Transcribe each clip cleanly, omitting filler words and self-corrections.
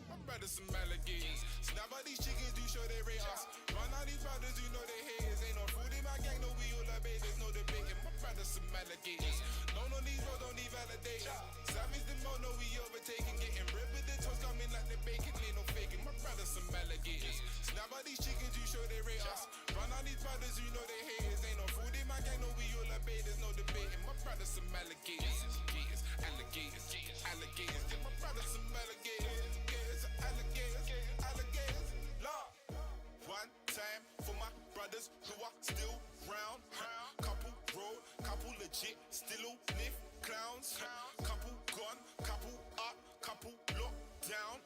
My brothers some alligators. Snap out these chickens, do show they rate us. Run out these brothers, you know they haters. Ain't no food in my gang, no we all obey. There's no debating. My brothers some alligators. No, no, these roads don't need validators. Savage the mo, no we overtaking. Getting ripped with the toast coming like the bacon. Ain't no faking. My brothers some alligators. Snap out these chickens, you show they rate us. Run out these brothers, you know they haters. Ain't no food in my gang, no we all obey. There's no debating. My brothers some alligators. Alligators, alligators. Yeah, my brothers some alligators. Alligators, alligators. Lord. One time for my brothers who are still round. Couple roll, couple legit, still live clowns. Couple gone, couple up, couple locked down.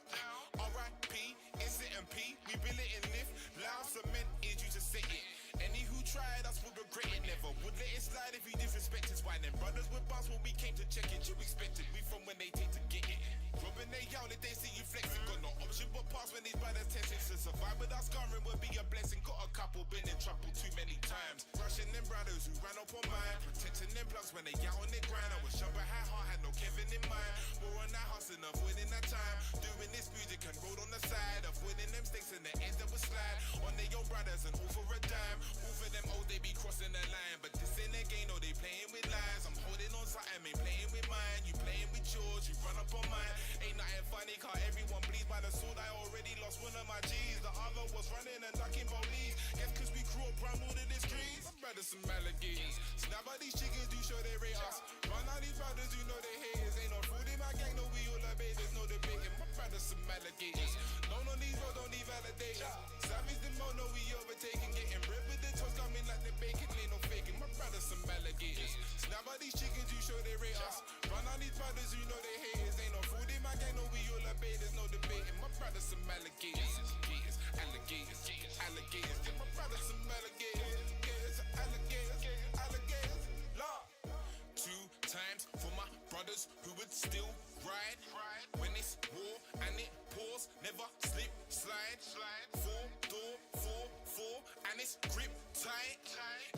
R.I.P. S&P, we bill it and live. Loud cement is you to say it. Any who tried us would regret it. Never would let it slide if we disrespect us. Why them brothers were bounce when we came to check it? You expected we from when they take to get it. Robbing they young if they see you flexing. Got no option but pass when these brothers testing. To survive without scarring would be a blessing. Got a couple been in trouble too many times. Rushing them brothers who ran up on mine. Protecting them plugs when they out on their grind. I was sharp but had heart, had no Kevin in mind. More on that hustling, avoiding that time. Doing this music and road on the side. Avoiding them stakes in the ends that would slide. On their own brothers and all for a dime. All for them old, they be crossing the line. But this ain't their game, no, they playing with lies. I'm holding on something, ain't playing with mine. You playing with yours, you run up on mine. Ain't nothing funny, cause everyone bleeds by the sword. I already lost one of my G's. The other was running and ducking police. Guess cause we grew up round all of the streets. My brothers some alligators. Snap out these chickens, do show they rate us. Run out these brothers, you know they haters. Ain't no food in my gang, no we all obey. There's no debating. My brothers some alligators. No, no, these roads don't need validators. Savage the mo, no we overtaking. Getting ripped with the toast coming like the bacon. Ain't no faking. My brothers some alligators. Snap out these chickens, you show they rate us. Run out these brothers, you know they haters. Ain't no food in my gang, no we all obey. There's no debating. My brothers some alligators. Alligators, alligators. Yeah, my brothers some alligators. Alligators, alligators. Lord. 2 times for my brothers who would still ride when it's war and it pours, never slip, slide. 4-door, 4-4, and it's grip tight.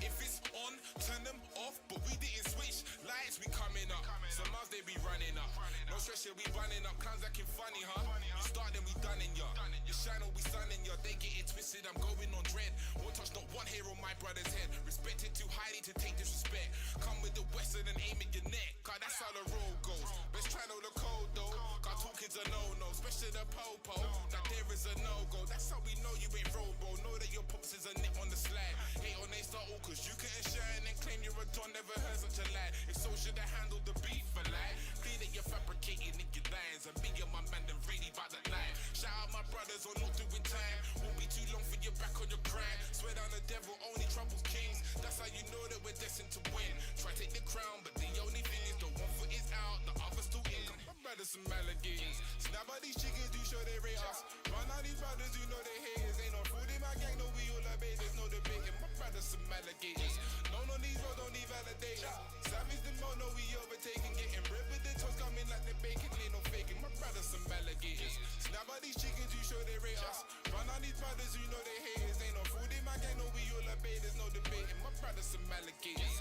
If it's on, turn them off, but we didn't switch lights. We coming up. Some miles they be running up. No stress, yeah, we running up. Clowns acting funny, huh? You start, then we done in ya. You shine, or we sunning ya. They get it twisted. I'm going on dread. Won't touch not one hair on my brother's head. Respect it too highly to take disrespect. Come with the western and aim at your neck. Cause that's how the road goes. Best try know the code though. Cause talking's a no-no, especially the po-po. That there is a no-go. That's how we know you ain't robo. Know that your pops is a nip on the slide. Hate on they start all cause you couldn't shine and claim you're a don. Never heard such a lie. If so, should have handled the beef for lie. Clear that you're fabricating in your lines. And me and my man them really about that line. Shout out my brothers on not doing time. Won't be too long for your back on your grind. Swear down the devil, only troubles kings. That's how you know that we're destined to win. Try take the crown, but the only thing is the one foot is out, the other's still in. My brothers some alligators. Snap out these chickens, do show they rate us. Run out these brothers, you know they haters. Ain't no food in my gang, no we all obey. There's no debating. My brothers some alligators. No, no, these roads don't need validators. Savage the mo, no we overtaking. Getting ripped with the toast coming like the bacon. Ain't no faking. My brothers some alligators. Snap out these chickens, you show they rate us. Run out these brothers, you know they haters. Ain't no food in my gang, no we all obey. There's no debating. My brothers some alligators.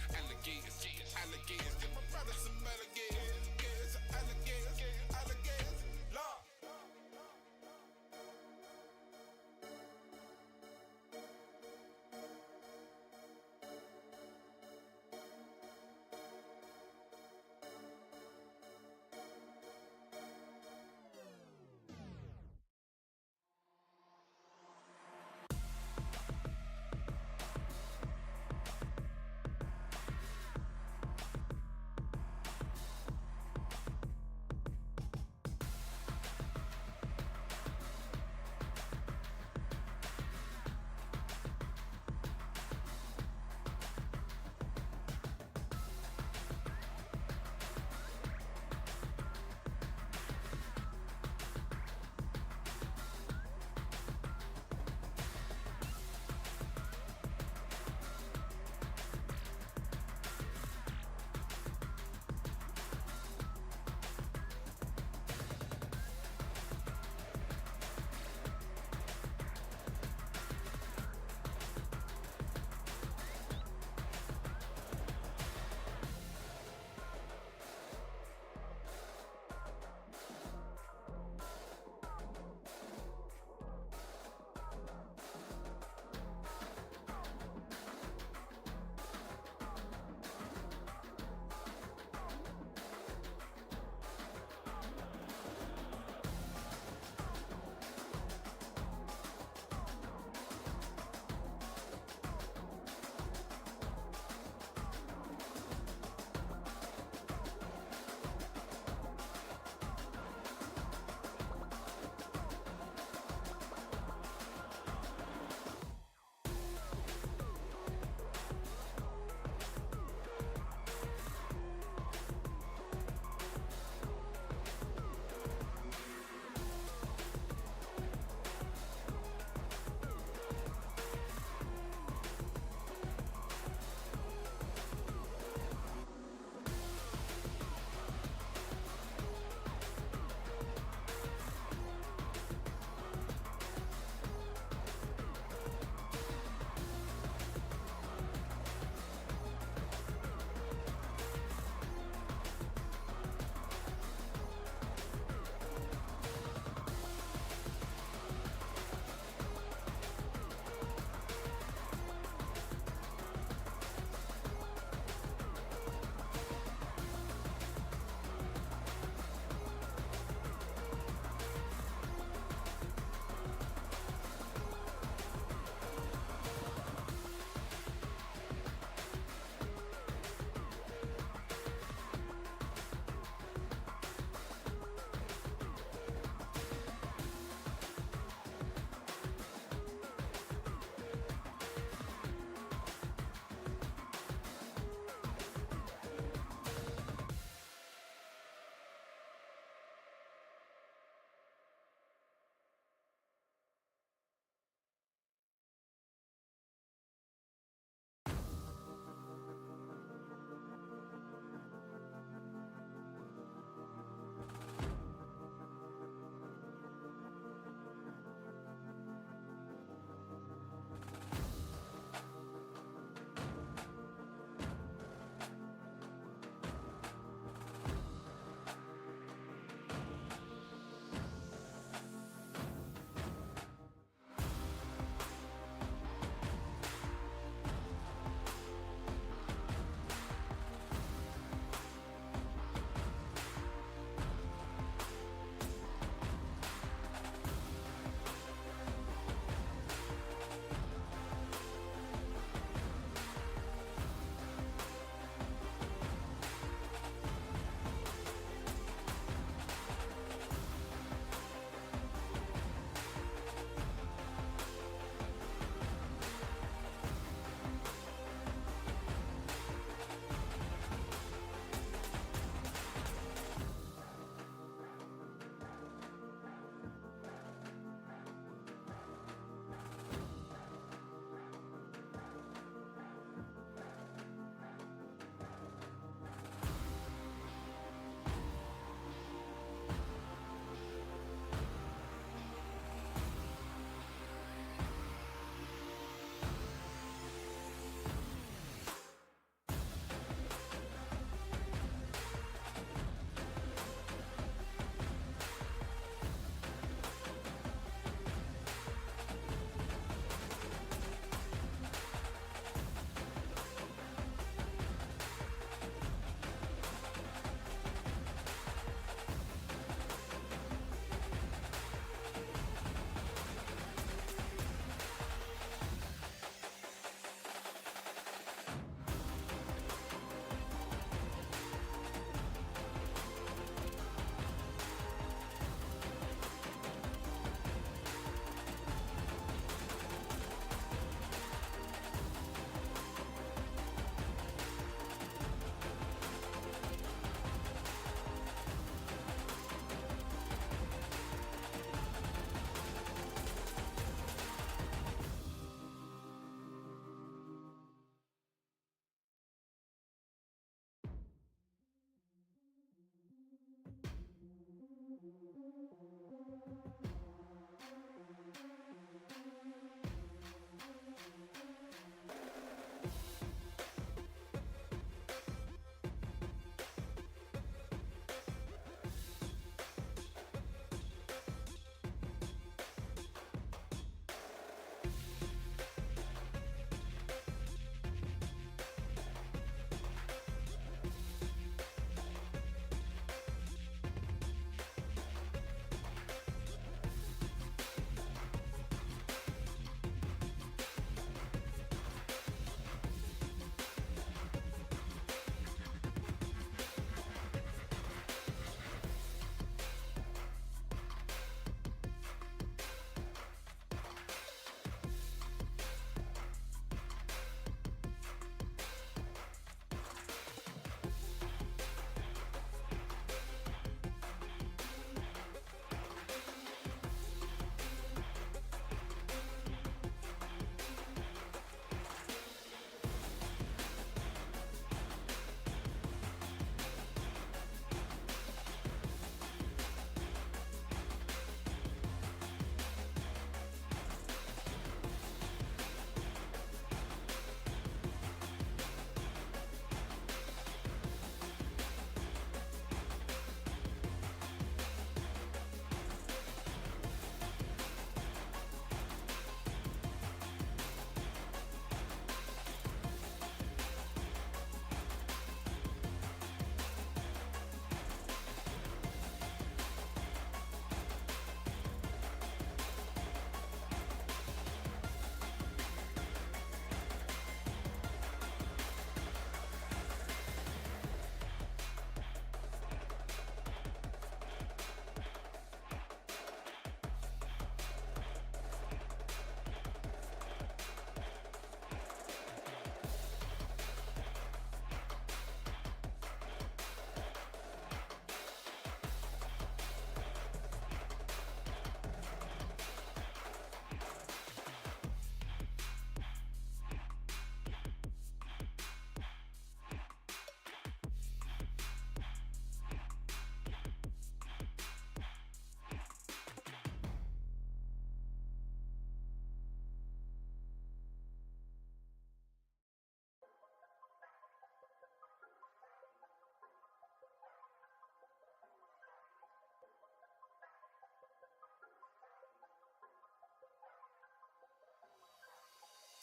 Alligators, alligators. Yeah, my brothers some alligators. Alligators, alligators. Lord.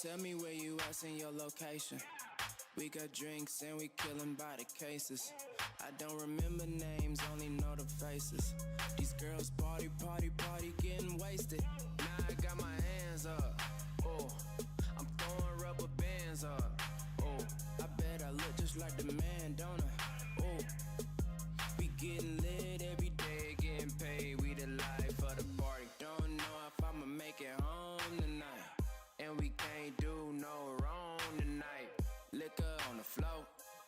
Tell me where you at, send your location. We got drinks and we killin' by the cases. I don't remember names, only know the faces. These girls party, party, party, getting wasted. Now I got my hands up, oh, I'm throwing rubber bands up, oh, I bet I look just like the man, don't I, oh. We getting lit every day, getting paid, we the life of the party. Don't know if I'ma make it home tonight, and we can't do no wrong tonight. Liquor on the floor,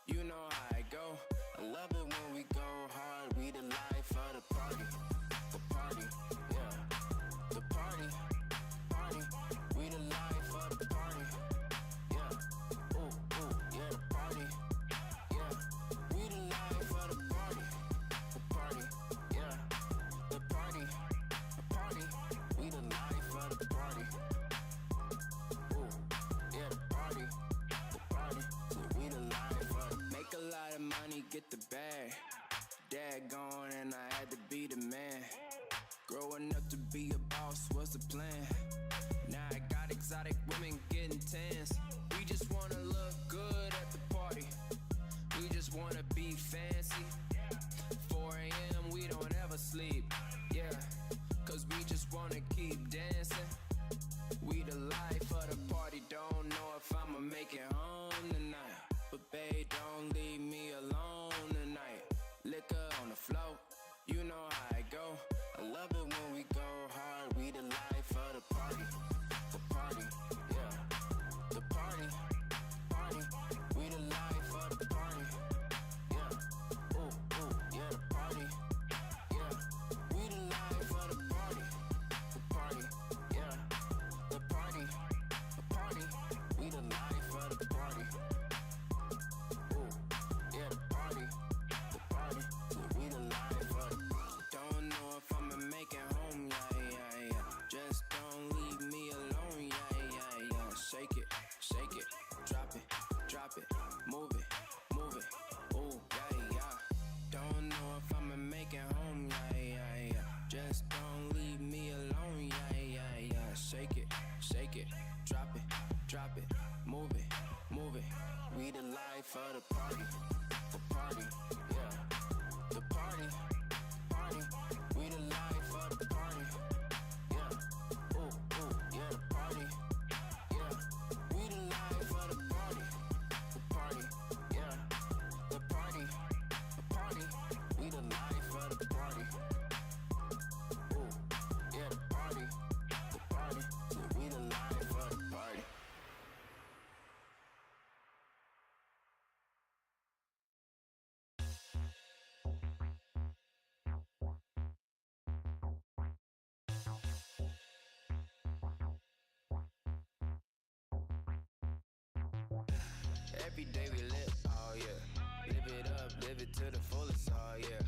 you know how it go. I love it when we go hard, we the life of the party. The party, yeah. The party, party, we the life of the party. Yeah, ooh, ooh, yeah, the party. Yeah, we the life of the party. The party, yeah. The party, we the life of the party. Ooh, yeah, the party. We the life of. Make a lot of money, get the bag. Dad gone and I had to be the man. Growing up to be a boss was the plan. Now I got exotic women getting tans. We just wanna look good at the party. We just wanna be fancy. 4 a.m. we don't ever sleep. Yeah, cause we just wanna keep dancing. We the life of the party. Don't know if I'ma make it home tonight, but babe, don't leave me alone tonight. Liquor on the floor, you know how it go. I love it when we go hard. We the life of the party. The party, yeah. The party, party. We the life of the party. Yeah. Ooh, ooh, yeah, the party. Yeah. We the life of the party. The party, yeah. The party, we the life of the party. Ooh, yeah, the party, we the life of the party. Don't know if I'ma make it home, yeah, yeah, yeah. Just don't leave me alone, yeah, yeah, yeah. Shake it, drop it, move it, ooh, yeah, yeah. Don't know if I'ma make it home, yeah, yeah, yeah. Just don't leave me alone, yeah, yeah, yeah. Shake it, drop it, move it. We the life of the party. The party, yeah. The party, we the life of the party. Yeah, ooh, ooh, yeah, the party. Yeah, we the life of the party. The party, yeah. The party, we the life of the party. Ooh, yeah, the party, we the life of the party. Every day we live, oh yeah. Live it up, live it to the fullest, oh yeah.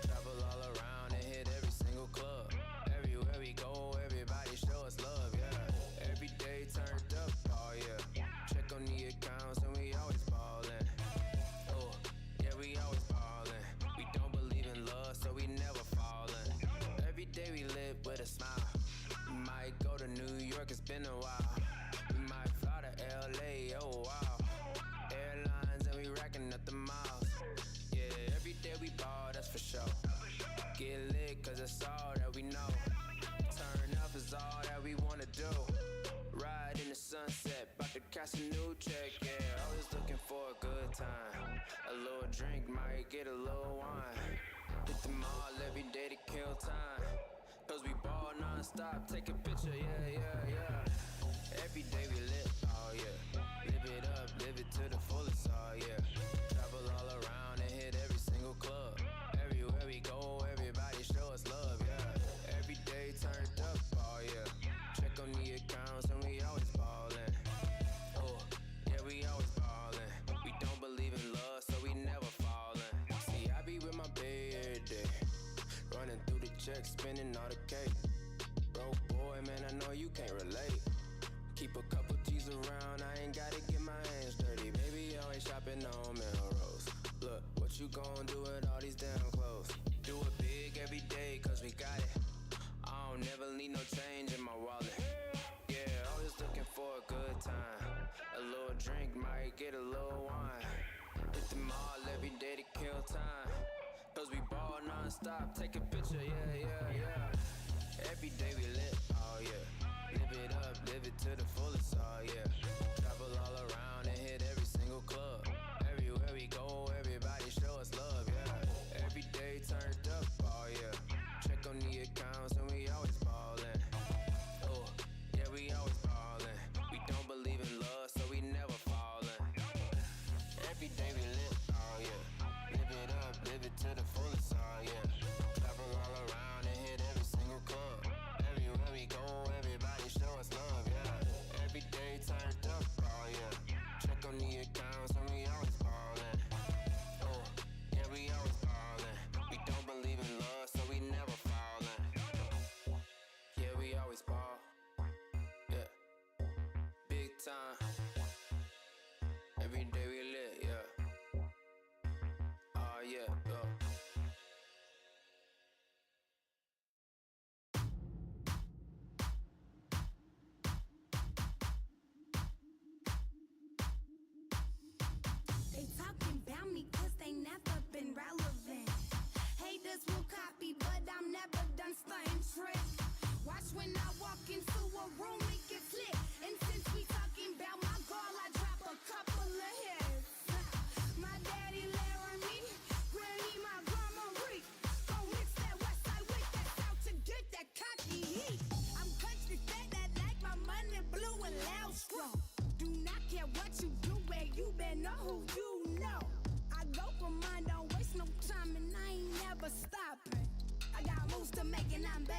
Travel all around and hit every single club. Everywhere we go, everybody show us love, yeah. Every day turned up, oh yeah. Check on the accounts and we always ballin'. Oh, yeah, we always ballin'. We don't believe in love, so we never fallin'. Every day we live with a smile. We might go to New York, it's been a while. We might fly to LA, oh wow. Airlines and we racking up the miles. Yeah, every day we ball, that's for sure. Get lit, cause that's all that we know. Turn up is all that we wanna do. Ride in the sunset, bout to catch a new check, yeah. Always looking for a good time. A little drink, might get a little wine. Hit the mall every day to kill time. Cause we ball non-stop, take a picture, yeah, yeah, yeah. Every day we live, oh yeah. Live it up, live it to the fullest, oh yeah. Travel all around and hit every single club. Everywhere we go, everybody show us love, yeah. Every day turned up, oh yeah. Check on the accounts and we always ballin'. Oh, yeah, we always ballin'. We don't believe in love, so we never fallin'. See, I be with my babe every day. Running through the checks, spending all the cake. Broke boy, man, I know you can't relate. Keep a couple G's around, I ain't gotta get my hands dirty. Baby, always shopping on Melrose. Look, what you gon' do with all these damn clothes? Do it big every day, cause we got it. I don't never need no change in my wallet. Yeah, always looking for a good time. drink, might get a little wine. Hit the mall every day to kill time. Cause we ball non-stop, take a picture, yeah. Every day we lit, oh yeah. Live it up, live it to the fullest, oh yeah. Travel all around and hit every single club. Everywhere we go, everybody show us love, yeah. Every day turned up, oh yeah. Check on the accounts and we always ballin'. Oh, yeah, we always ballin'. We don't believe in love, so we never fallin'. Every day we lit, oh yeah. Live it up, live it to the fullest, oh yeah. Travel all around and hit every single club. Everywhere we go, everybody show us love, yeah. Every day turned up, oh yeah. Check on the accounts and we always ballin'. Oh, yeah, we always ballin'. We don't believe in love, so we never fallin'. Yeah, we always ball. Yeah, big time. Every day we lit, yeah. Oh yeah, yeah. They talking about me cause they never been relevant. Haters will copy, but I'm never done stunting tricks. Watch when I walk into a room, it get flipped. And since we talking about my girl, I drop a couple of hits. My daddy Laramie, granny my grandma Reek. Go mix that west side with that south to get that cocky heat. I'm country fat that like my money blue and loud strong. Do not care what you do, where you been or who you know. I go for mine, don't waste no time, and I ain't never stopping. I got moves to make and I'm bad.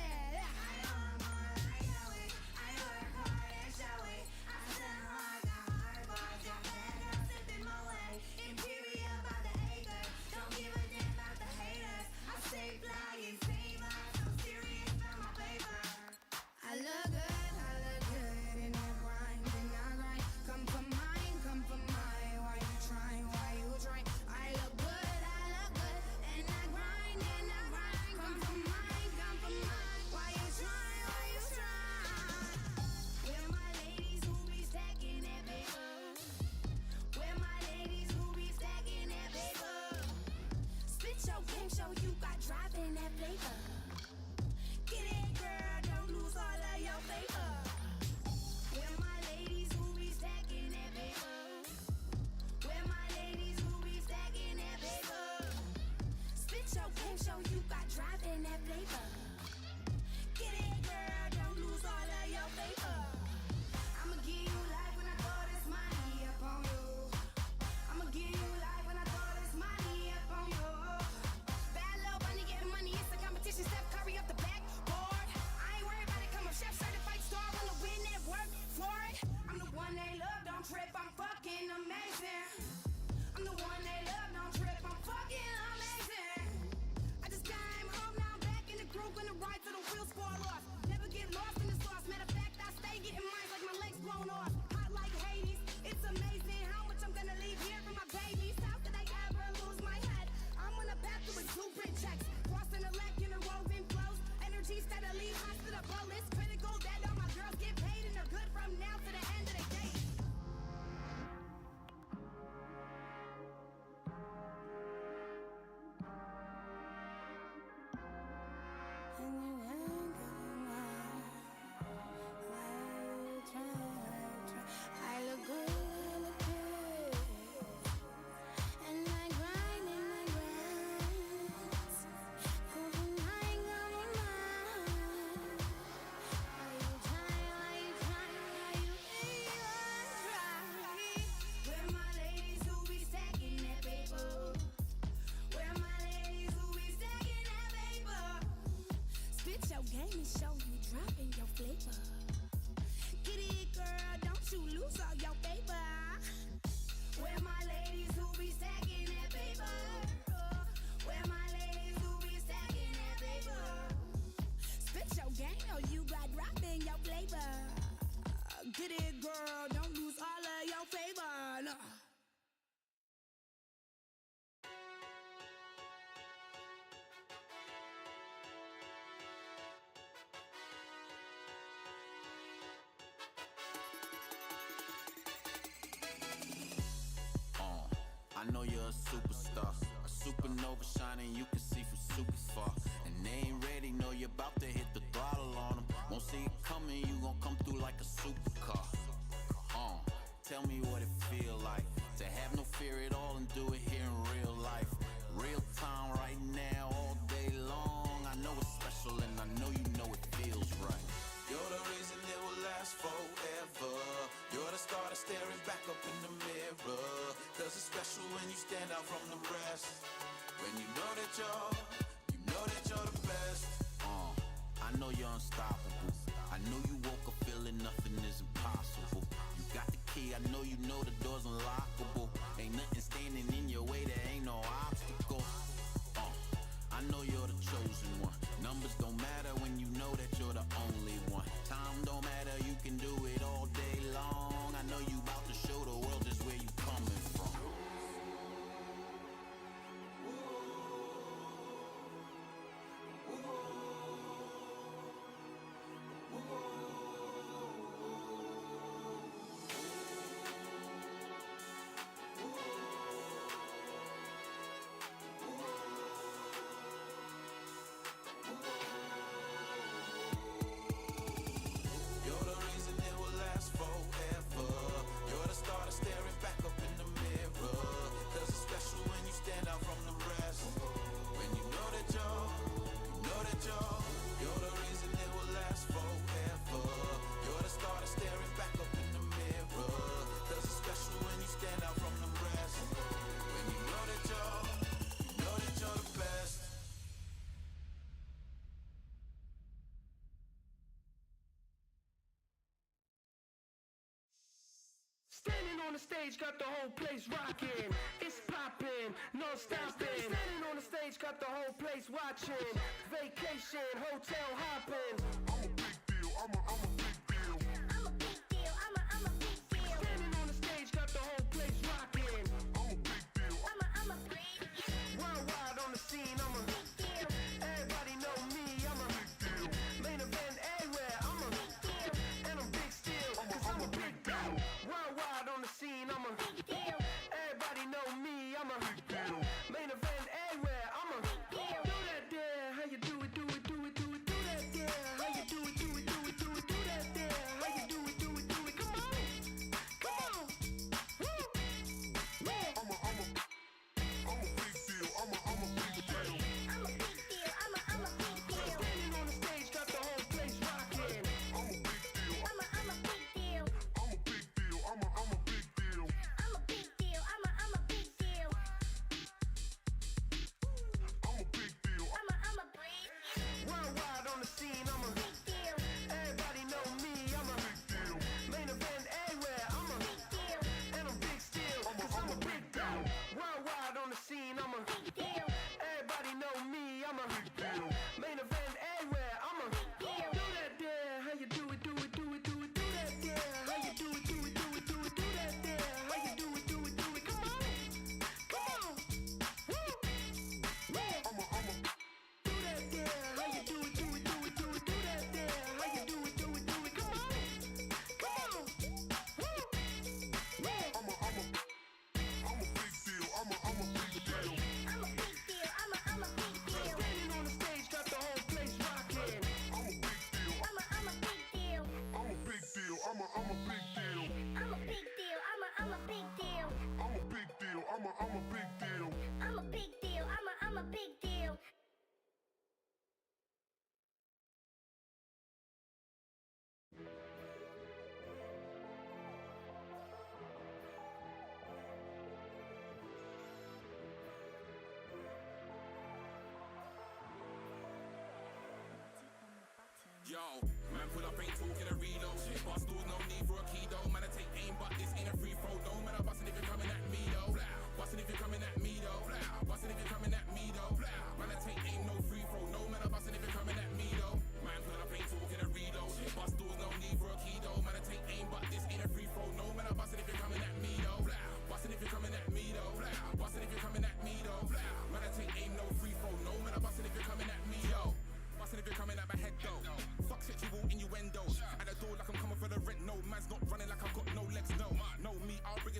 I look good in that grind, and I grind. Come for mine, why you trying, I look good, and I grind, come for mine, why know you're a superstar, a supernova shining, you can see from super far. And they ain't ready, know you're about to hit the throttle on them. Won't see it coming, you gon' come through like a supercar. Tell me what it feel like to have no fear at all and do it here in real life. Real time right now, all day long. I know it's special and I know you know it feels right. You're the reason it will last forever. You're the star that's staring back up in the mirror. Cause it's special when you stand out from the rest. When you know that you're the best. I know you're unstoppable. I know you woke up feeling nothing is impossible. You got the key, I know you know the door's unlockable. Ain't nothing standing in your way, there ain't no obstacle. I know you're the chosen one. Numbers don't matter when you know that you're the only one. Time don't matter, you can do it all day long. I know you about to show the world just where you coming from. Standing on the stage, got the whole place rocking. It's popping, no stopping. Standing on the stage, got the whole place watching. Vacation, hotel hopping. I'm a big deal, I'm a big deal. I'm a big deal, I'm a big deal. Standing on the stage, got the whole place rocking. I'm a big deal, I'm a big deal. Worldwide on the scene, I'm a big deal. Everybody know me, I'm a big deal. Main event everywhere, I'm a big deal. And I'm big still, cause I'm a big deal. Worldwide on the scene, I'm a big deal. Everybody know me, I'm a big deal. Main event everywhere, I'm a big deal. Do that there, how you do it, do it, do it, do it, do that there. How you do it, do it, do it, do it, do that there. How you do it, do it, do it, come on, come on. Woo. Woo. I'm a big deal, I'm a big deal. I'm a big deal, I'm a big deal. Standing on the stage, got the whole place rocking. I'm a big deal, I'm a big deal. I'm a big deal, I'm a big deal. I'm a big deal, I'm a big deal. I'm a big deal, I'm a big deal. Worldwide on the scene, I'm a big deal. Everybody know me, I'm a big deal. Main event everywhere, I'm a big deal. And I'm big still, cause I'm a big deal. Worldwide on the scene, I'm a big deal. Everybody know me, I'm a big deal. Main event everywhere, I'm a big deal. Do that there, how you do it, do it, do it, do it, do that there. How you do it, do it, do it, do it, do that there. How you do it, do it, do it, come on, come on. Woo. Woo. Do that there, how you do it, do it, do it, do it, do that there. How you do it, do it, do it, come on, come on. Woo. Woo. I'm a big deal, I'm a big deal. I'm a big deal, I'm a big deal. Standing on the stage, got the whole place rocking. I'm a big deal, I'm a big deal. I'm a big deal, I'm a big deal. I'm a big deal, I'm a big deal. I'm a big deal, I'm a big deal. I'm a big deal, I'm a big deal. Yo, man, pull up, ain't talking a reload. Bust doors, no need for a key though. Man, I take aim, but this ain't a free throw. Don't man, I bustin' if you're coming at me though. Bustin' if you're coming at me though. Bustin' if you're coming at me though. Man, I take aim, no free throw. No man, I bustin' if you're coming at me though. Man, pull up, ain't talking a reload. Bust doors, no need for a key though. Man, I take aim, but this ain't a free throw. No man, I bustin' if you're coming at me though. Bustin' if you're coming at me though. Bustin' if you're coming at me though. Man, I take aim, no free throw. No man, I bustin' if you're coming at me though. Bustin' if you're coming at my head though. Fuck sexual innuendos. At the door like I'm coming for the rent. No man's not running like I've got no legs. No, me, I'll bring it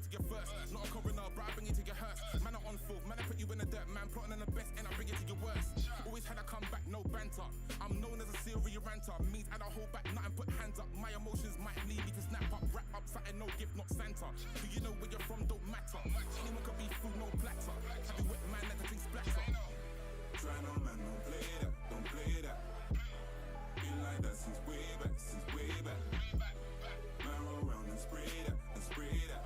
emotions might lead me to snap up, wrap up something, no gift, not Santa. Do you know where you're from? Don't matter. Anyone can be food, no platter. Have you wet man, let the thing splatter. Try no man, don't play that, don't play that. Been like that since way back, since way back. Man roll around and spray that, and spray that.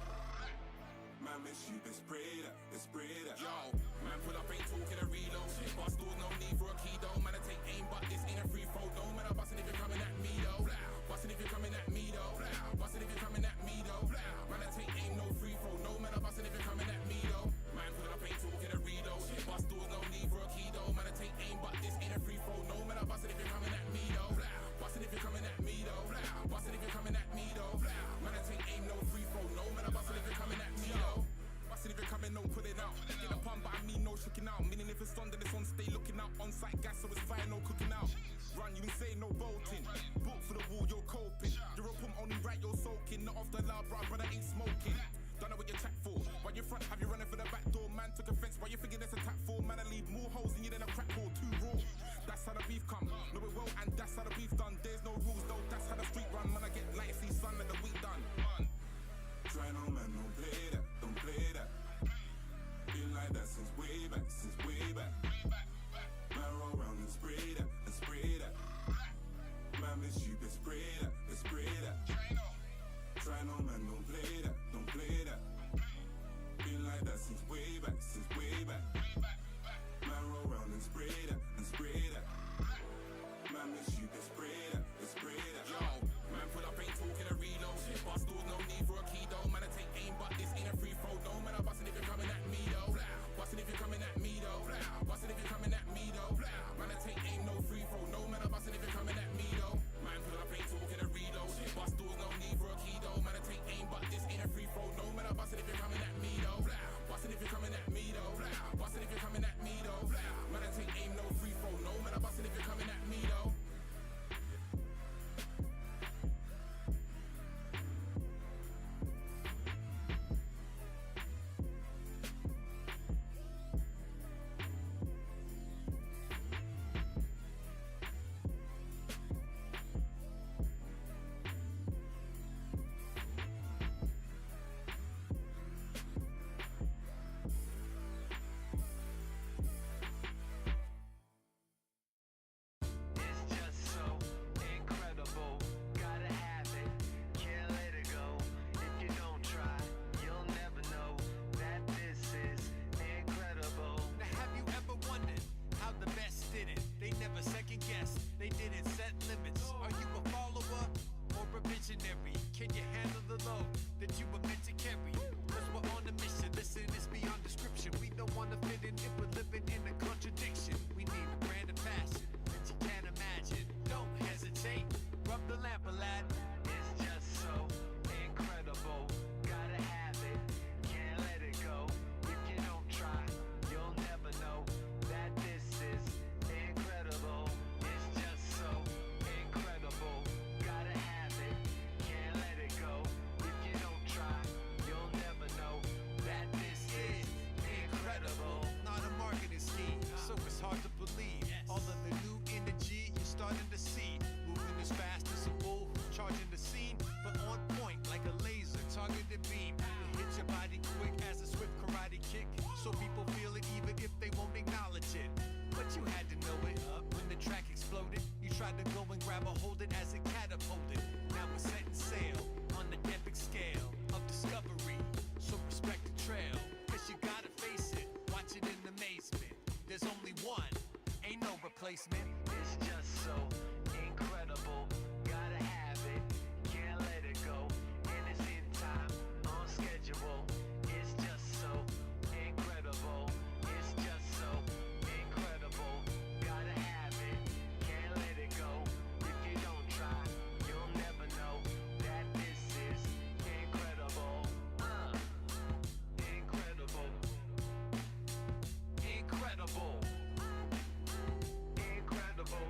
Man miss you, they spray that, they spray that. Yo, man pull up, ain't talking a reload. Bust doors, no need for a key though. Man, I take aim, but this ain't a free throw. Don't man, I'm busting if you're coming at me though. Busting if you're coming at me though. Busting if you're coming at me though. Man, I take aim, no free throw. No man, I'm busting if you're coming at me though. Man pull up, ain't talking a reload. Bust doors, no need for a key though. Man, I take aim, but this ain't a free throw. No man, I'm busting if you're coming at me though. Busting if you're coming at me though. Busting if you're coming at me though. Man, I take aim, no free throw. No man, I'm busting if you're coming at me though. Busting if you're coming, no put it out. Get a pun, but I mean no shaking out. Meaning if it's on, then it's on, stay looking out. On site gas, so it's fire, no cooking out. Run, you ain't saying no bolting. Book for the wall, you're coping. You're a pump, only right, you're soaking. Not off the loud, brother, ain't smoking. Don't know what you chat for. Why you front, have you running for the back door? Man took offense, why you thinking there's a tap for? Man, I leave more holes in you than a crack hole, too raw. That's how the beef come. Know it well, and that's how the beef done. There's no rules, though, that's how the street run. Man, I get light, see sun, like the week done. Try no man, don't play that, don't play that. Been like that since way back, since way back. Man roll around and spray that, and spray that. Man miss you, they spray that, they spray that. Try no man, don't play that, don't play that. Been like that since way back, since way back. Man roll around and spray that, and spray that. Man miss you, they spray that, they spray that. Yo, man pull up, ain't talking a reload. Bust doors, no need for a key though. Man, I take aim, but this ain't a free throw. No man, I'm busting if you're coming at me though. Busting if you're coming at me though. Busting if you're coming at me though. Man, I take aim, no free throw. No man, I'm busting if you're coming at me though. Man pull up, ain't talking a reload. Bust doors, no need for a key though. Man, I take aim, but this ain't a free throw. No man, I'm busting if you're coming at me though. Busting if you're coming at me though. Busting if you're coming at me though. Man, I take aim, no free throw. No man, I'm busting if you're coming at me though. Can you handle the load that you were meant to carry? Cause we're on a mission, listen, it's beyond description. We don't wanna fit in if we're living in a contradiction. We need a brand of passion that you can't imagine. Don't hesitate, rub the lamp, lad. It's just so incredible. Gotta have it, can't let it go. If you don't try, you'll never know that this is incredible. It's just so incredible. Gotta have it, can't let it go. If you don't try, you'll never know that this is incredible. Not a marketing scheme, so it's hard to believe. All of the new energy you're starting to see. Moving as fast as a bull, charging the scene, but on point like a laser, targeted beam. It hits your body quick as a swift karate kick, so people feel it even if they won't acknowledge it. But you had to know it when the track exploded. You tried to go and grab a hold it as it catapulted. Now we're setting sail on the epic scale of discovery. So respect the trail, cause you gotta face it. Watch it in amazement. There's only one, ain't no replacement. It's just so incredible. Gotta have it, can't let it go. And it's in time, on schedule. It's just so incredible. It's just so incredible. Gotta have it, can't let it go. If you don't try, you'll never know that this is incredible. Incredible. Incredible. Incredible.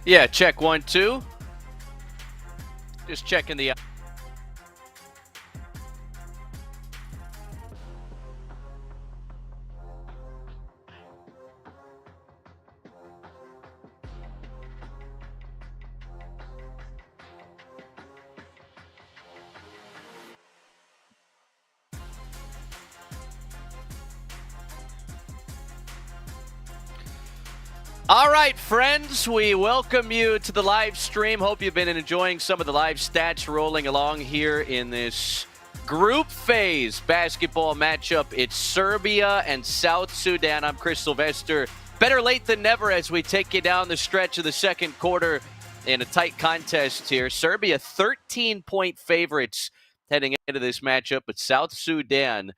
Yeah, check 1, 2. Just checking the... All right, friends, we welcome you to the live stream. Hope you've been enjoying some of the live stats rolling along here in this group phase basketball matchup. It's Serbia and South Sudan. I'm Chris Sylvester. Better late than never as we take you down the stretch of the second quarter in a tight contest here. Serbia 13-point favorites heading into this matchup, but South Sudan,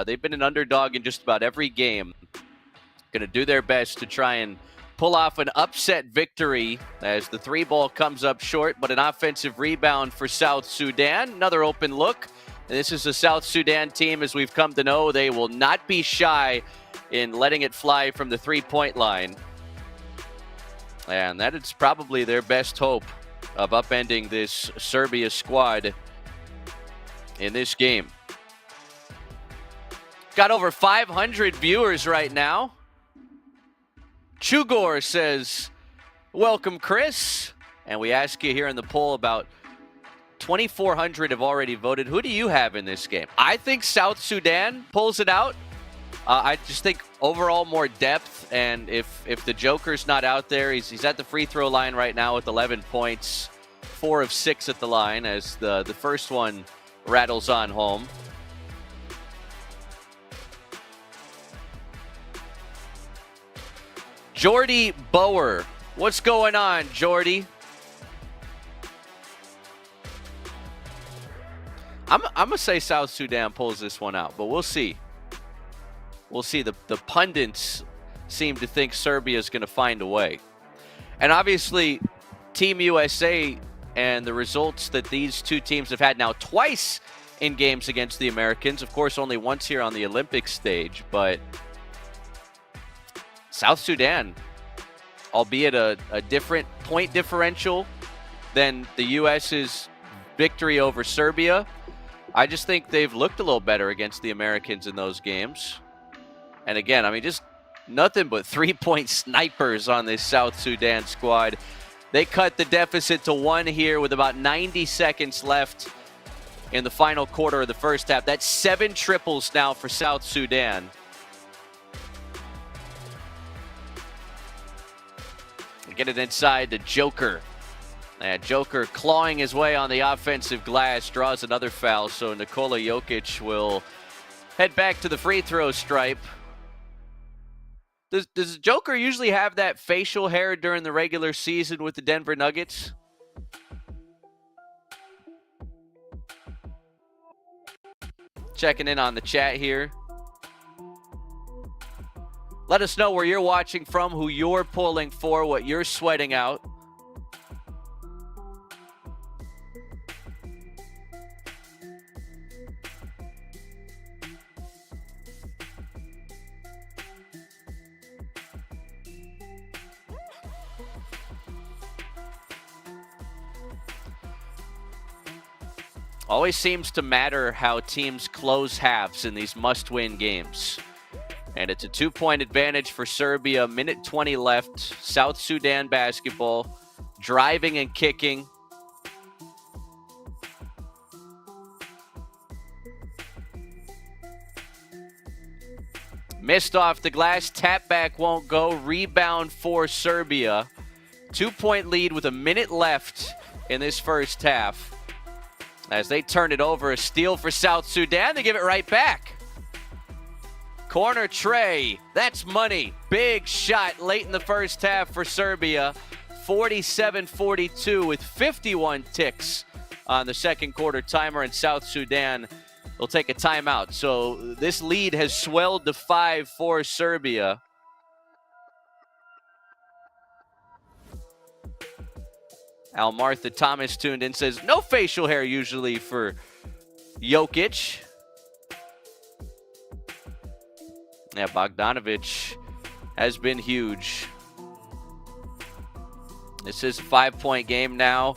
they've been an underdog in just about every game. Going to do their best to try and pull off an upset victory as the three ball comes up short, but an offensive rebound for South Sudan. Another open look. And this is a South Sudan team, as we've come to know, they will not be shy in letting it fly from the three-point line. And that is probably their best hope of upending this Serbia squad in this game. Got over 500 viewers right now. Chugor says, welcome, Chris. And we ask you here in the poll, about 2,400 have already voted. Who do you have in this game? I think South Sudan pulls it out. I just think overall more depth. And if the Joker's not out there, he's at the free throw line right now with 11 points, 4 of 6 at the line as the first one rattles on home. Jordy Bower. What's going on, Jordy? I'm going to say South Sudan pulls this one out, but we'll see. We'll see. The pundits seem to think Serbia is going to find a way. And obviously, Team USA and the results that these two teams have had now twice in games against the Americans. Of course, only once here on the Olympic stage, but South Sudan, albeit a different point differential than the U.S.'s victory over Serbia, I just think they've looked a little better against the Americans in those games. And again, I mean, just nothing but three-point snipers on this South Sudan squad. They cut the deficit to 1 here with about 90 seconds left in the final quarter of the first half. That's 7 triples now for South Sudan. Get it inside to Joker. And Joker clawing his way on the offensive glass, draws another foul. So Nikola Jokic will head back to the free throw stripe. Does Joker usually have that facial hair during the regular season with the Denver Nuggets? Checking in on the chat here. Let us know where you're watching from, who you're pulling for, what you're sweating out. Always seems to matter how teams close halves in these must-win games. And it's a 2-point advantage for Serbia. Minute 20 left. South Sudan basketball. Driving and kicking. Missed off the glass. Tap back won't go. Rebound for Serbia. 2-point lead with a minute left in this first half. As they turn it over, a steal for South Sudan. They give it right back. Corner tray, that's money. Big shot late in the first half for Serbia. 47-42 with 51 ticks on the second quarter timer, and South Sudan will take a timeout. So this lead has swelled to 5 for Serbia. Al Martha Thomas tuned in, says, no facial hair usually for Jokic. Yeah, Bogdanovic has been huge This is a 5-point game now.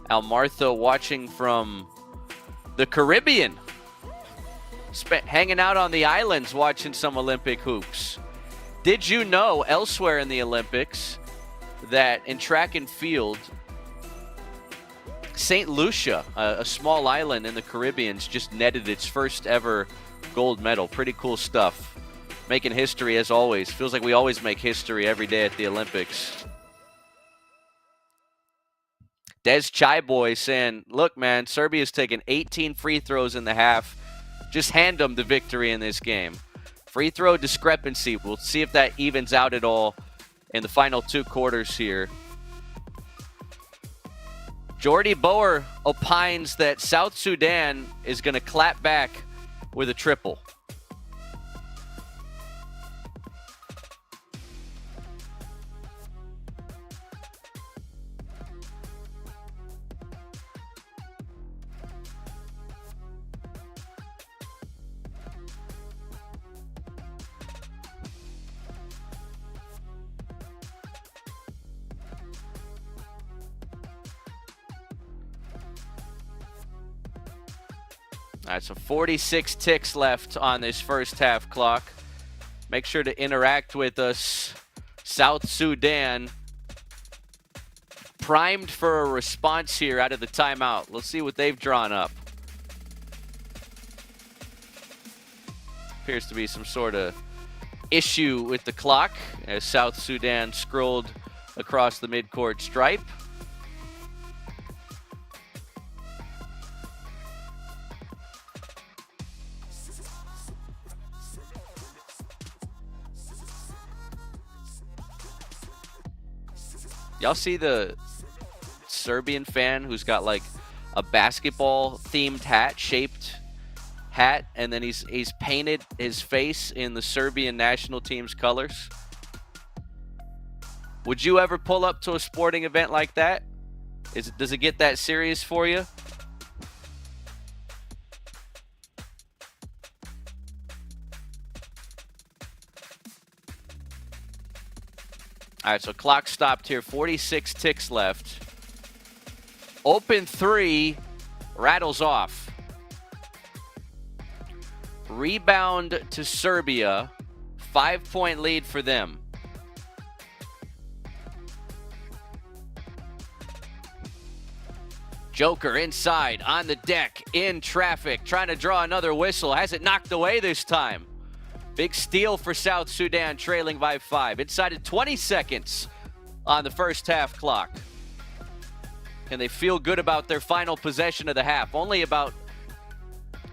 Almartha watching from the Caribbean. Hanging out on the islands watching some Olympic hoops. Did you know elsewhere in the Olympics that in track and field, St. Lucia, a small island in the Caribbean, just netted its first ever gold medal? Pretty cool stuff. Making history as always. Feels like we always make history every day at the Olympics. Des Chaiboy saying, look, man, Serbia's taken 18 free throws in the half. Just hand them the victory in this game. Free throw discrepancy. We'll see if that evens out at all in the final 2 quarters here. Jordy Boer opines that South Sudan is going to clap back with a triple. All right, so 46 ticks left on this first half clock. Make sure to interact with us. South Sudan primed for a response here out of the timeout. Let's see what they've drawn up. Appears to be some sort of issue with the clock as South Sudan scrolled across the midcourt stripe. Y'all see the Serbian fan who's got like a basketball themed shaped hat, and then he's painted his face in the Serbian national team's colors? Would you ever pull up to a sporting event like that? Does it get that serious for you? All right, so clock stopped here. 46 ticks left. Open 3 rattles off. Rebound to Serbia. 5-point lead for them. Joker inside, on the deck, in traffic, trying to draw another whistle. Has it knocked away this time? Big steal for South Sudan, trailing by 5. Inside of 20 seconds on the first half clock. Can they feel good about their final possession of the half? Only about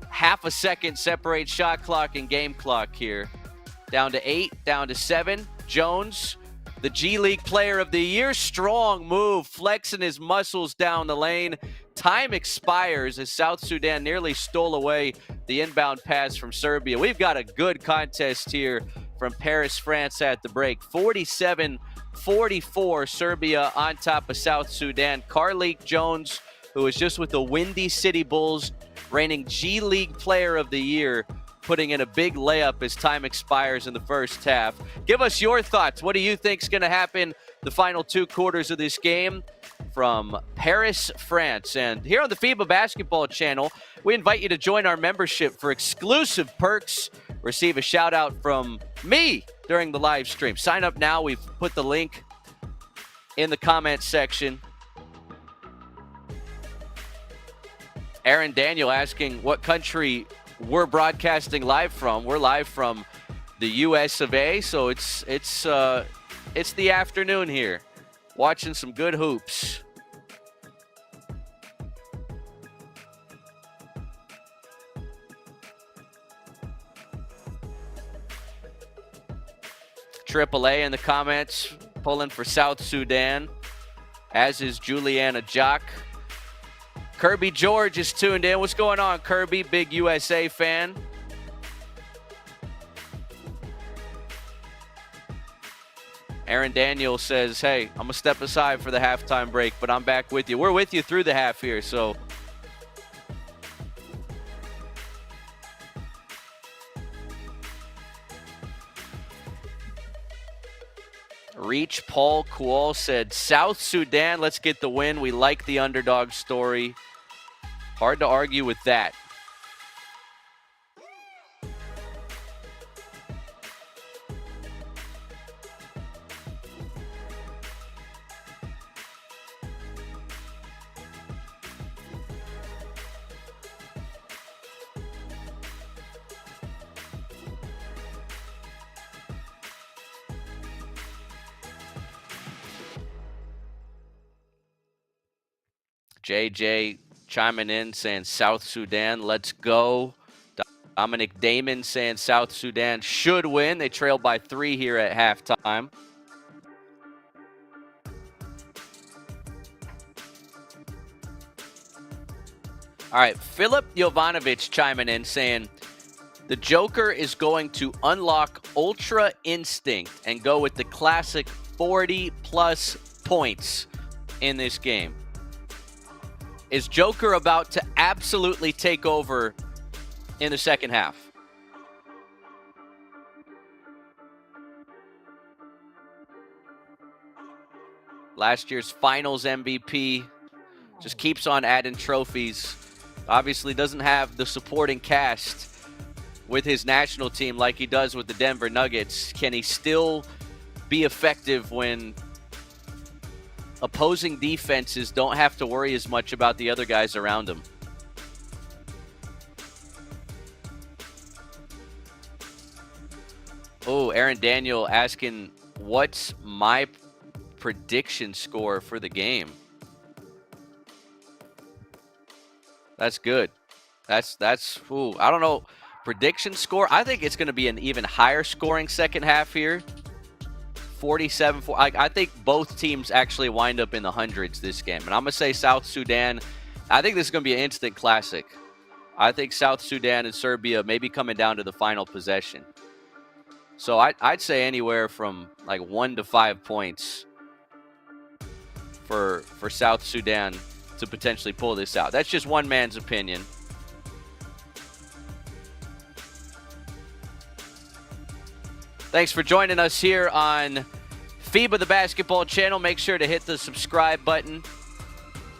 half a second separates shot clock and game clock here. Down to 8, down to 7. Jones, the G League Player of the Year. Strong move, flexing his muscles down the lane. Time expires as South Sudan nearly stole away the inbound pass from Serbia. We've got a good contest here from Paris, France at the break. 47-44, Serbia on top of South Sudan. Carleek Jones, who is just with the Windy City Bulls, reigning G League Player of the Year, putting in a big layup as time expires in the first half. Give us your thoughts. What do you think is going to happen the final 2 quarters of this game from Paris, France? And here on the FIBA Basketball Channel, we invite you to join our membership for exclusive perks. Receive a shout out from me during the live stream. Sign up now. We've put the link in the comments section. Aaron Daniel asking what country we're broadcasting live from. We're live from the US of A, so it's the afternoon here. Watching some good hoops. AAA in the comments, pulling for South Sudan, as is Juliana Jock. Kirby George is tuned in. What's going on, Kirby? Big USA fan. Aaron Daniel says, hey, I'm going to step aside for the halftime break, but I'm back with you. We're with you through the half here, so. Reach Paul Kual said, South Sudan, let's get the win. We like the underdog story. Hard to argue with that. JJ chiming in saying South Sudan, let's go. Dominic Damon saying South Sudan should win. They trail by 3 here at halftime. All right, Philip Jovanovic chiming in saying the Joker is going to unlock Ultra Instinct and go with the classic 40-plus points in this game. Is Joker about to absolutely take over in the second half? Last year's finals MVP, just keeps on adding trophies. Obviously doesn't have the supporting cast with his national team like he does with the Denver Nuggets. Can he still be effective when opposing defenses don't have to worry as much about the other guys around him? Oh, Aaron Daniel asking, what's my prediction score for the game? That's good. That's I don't know. Prediction score? I think it's going to be an even higher scoring second half here. 47-4. I think both teams actually wind up in the hundreds this game. And I'm going to say South Sudan. I think this is going to be an instant classic. I think South Sudan and Serbia may be coming down to the final possession. So I'd say anywhere from like 1 to 5 points for South Sudan to potentially pull this out. That's just one man's opinion. Thanks for joining us here on FIBA, the basketball channel. Make sure to hit the subscribe button.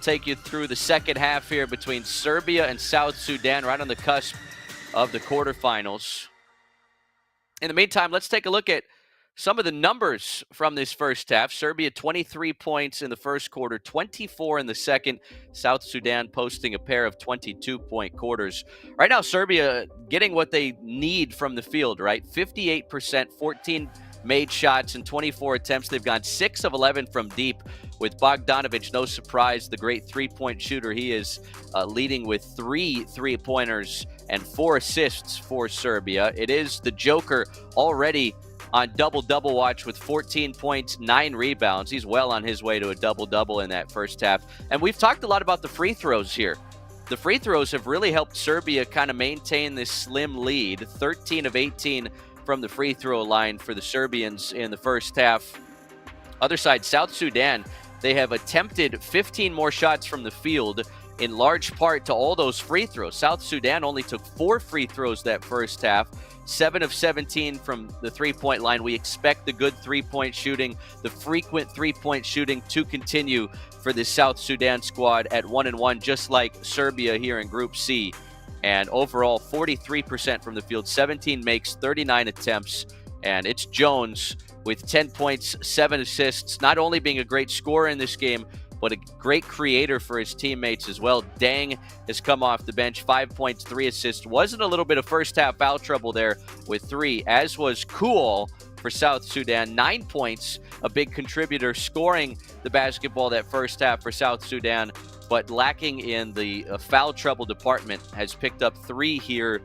Take you through the second half here between Serbia and South Sudan, right on the cusp of the quarterfinals. In the meantime, let's take a look at some of the numbers from this first half. Serbia 23 points in the first quarter, 24 in the second. South Sudan posting a pair of 22-point quarters. Right now, Serbia getting what they need from the field, right? 58%, 14 made shots in 24 attempts. They've gone 6 of 11 from deep with Bogdanovic, no surprise, the great three-point shooter. He is leading with 3 three-pointers and 4 assists for Serbia. It is the Joker already on double-double watch with 14 points, 9 rebounds. He's well on his way to a double-double in that first half. And we've talked a lot about the free throws here. The free throws have really helped Serbia kind of maintain this slim lead. 13 of 18 from the free throw line for the Serbians in the first half. Other side, South Sudan, they have attempted 15 more shots from the field, in large part to all those free throws. South Sudan only took 4 free throws that first half. 7 of 17 from the three-point line. We expect the good three-point shooting, the frequent three-point shooting to continue for the South Sudan squad at 1-1, just like Serbia here in Group C. And overall, 43% from the field, 17 makes, 39 attempts. And it's Jones with 10 points, 7 assists, not only being a great scorer in this game, but a great creator for his teammates as well. Dang has come off the bench, 5 points, 3 assists. Wasn't a little bit of first half foul trouble there with 3, as was Cool for South Sudan. 9 points, a big contributor, scoring the basketball that first half for South Sudan, but lacking in the foul trouble department. Has picked up 3 here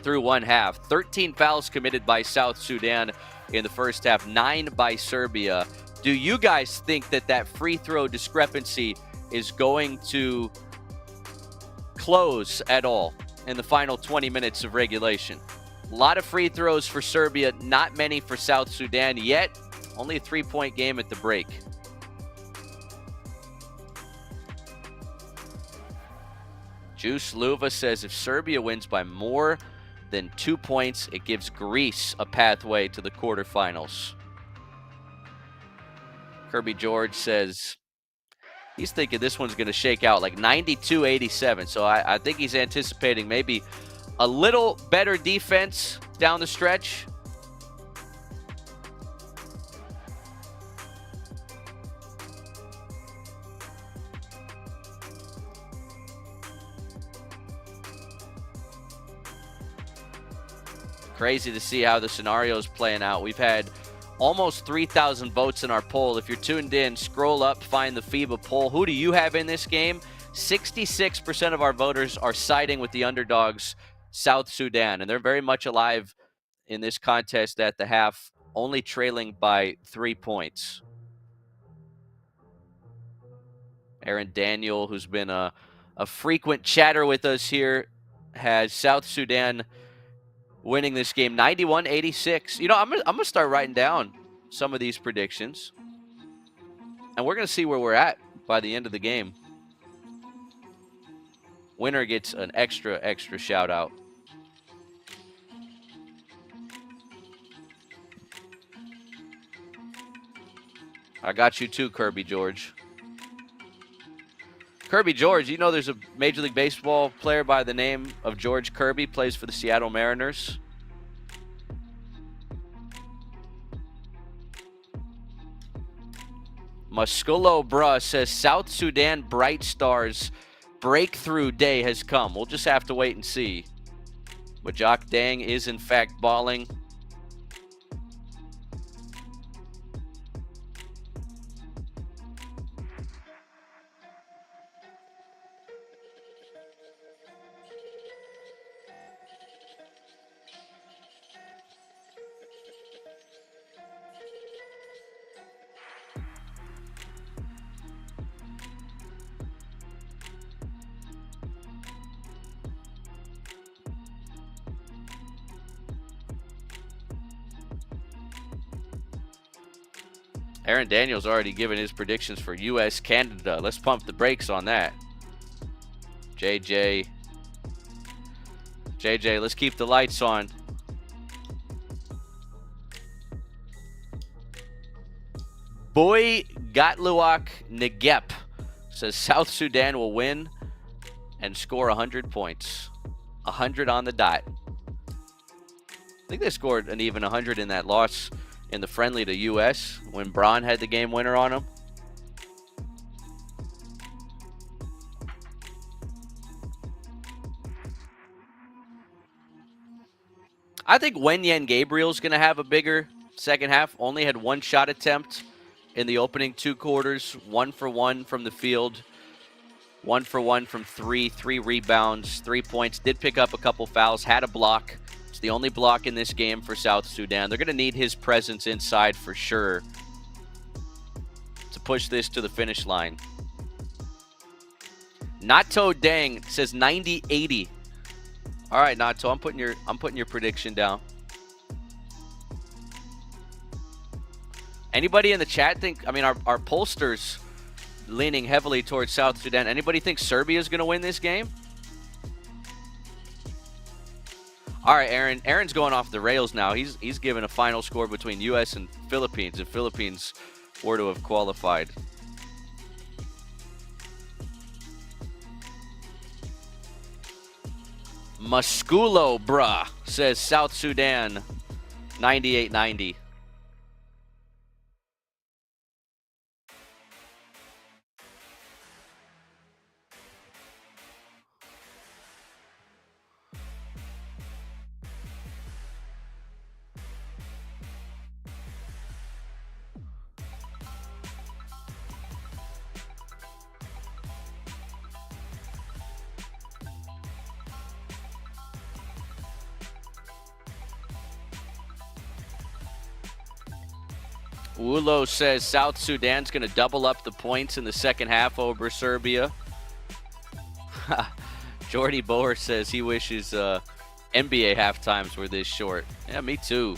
through one half. 13 fouls committed by South Sudan in the first half, 9 by Serbia. Do you guys think that that free throw discrepancy is going to close at all in the final 20 minutes of regulation? A lot of free throws for Serbia, not many for South Sudan, yet only a 3-point game at the break. Juice Luva says if Serbia wins by more than 2 points, it gives Greece a pathway to the quarterfinals. Kirby George says he's thinking this one's going to shake out like 92-87. So I think he's anticipating maybe a little better defense down the stretch. Crazy to see how the scenario is playing out. We've had almost 3,000 votes in our poll. If you're tuned in, scroll up, find the FIBA poll. Who do you have in this game? 66% of our voters are siding with the underdogs, South Sudan, and they're very much alive in this contest at the half, only trailing by 3 points. Aaron Daniel, who's been a frequent chatter with us here, has South Sudan winning this game 91-86. You know, I'm gonna start writing down some of these predictions, and we're gonna see where we're at by the end of the game. Winner gets an extra shout out. I got you too, Kirby George. Kirby George, you know there's a Major League Baseball player by the name of George Kirby, plays for the Seattle Mariners. Musculo Bruh says South Sudan Bright Stars breakthrough day has come. We'll just have to wait and see. But Jock Dang is in fact balling. Aaron Daniels already given his predictions for U.S. Canada. Let's pump the brakes on that. JJ, let's keep the lights on. Boy Gatluak Negep says South Sudan will win and score 100 points. 100 on the dot. I think they scored an even 100 in that loss in the friendly to U.S. when Braun had the game winner on him. I think Wenyen Gabriel's going to have a bigger second half. Only had one shot attempt in the opening 2 quarters. 1 for 1 from the field. 1 for 1 from 3. 3 rebounds, 3 points. Did pick up a couple fouls. Had a block. It's the only block in this game for South Sudan. They're going to need his presence inside for sure to push this to the finish line. Nato Dang says 90-80. All right, Nato, I'm putting your prediction down. Anybody in the chat think, I mean, our pollsters leaning heavily towards South Sudan. Anybody think Serbia is going to win this game? All right, Aaron. Aaron's going off the rails now. He's given a final score between U.S. and Philippines if Philippines were to have qualified. Musculo Bruh says South Sudan 98-90. Wulo says South Sudan's going to double up the points in the second half over Serbia. Jordy Boer says he wishes NBA halftimes were this short. Yeah, me too.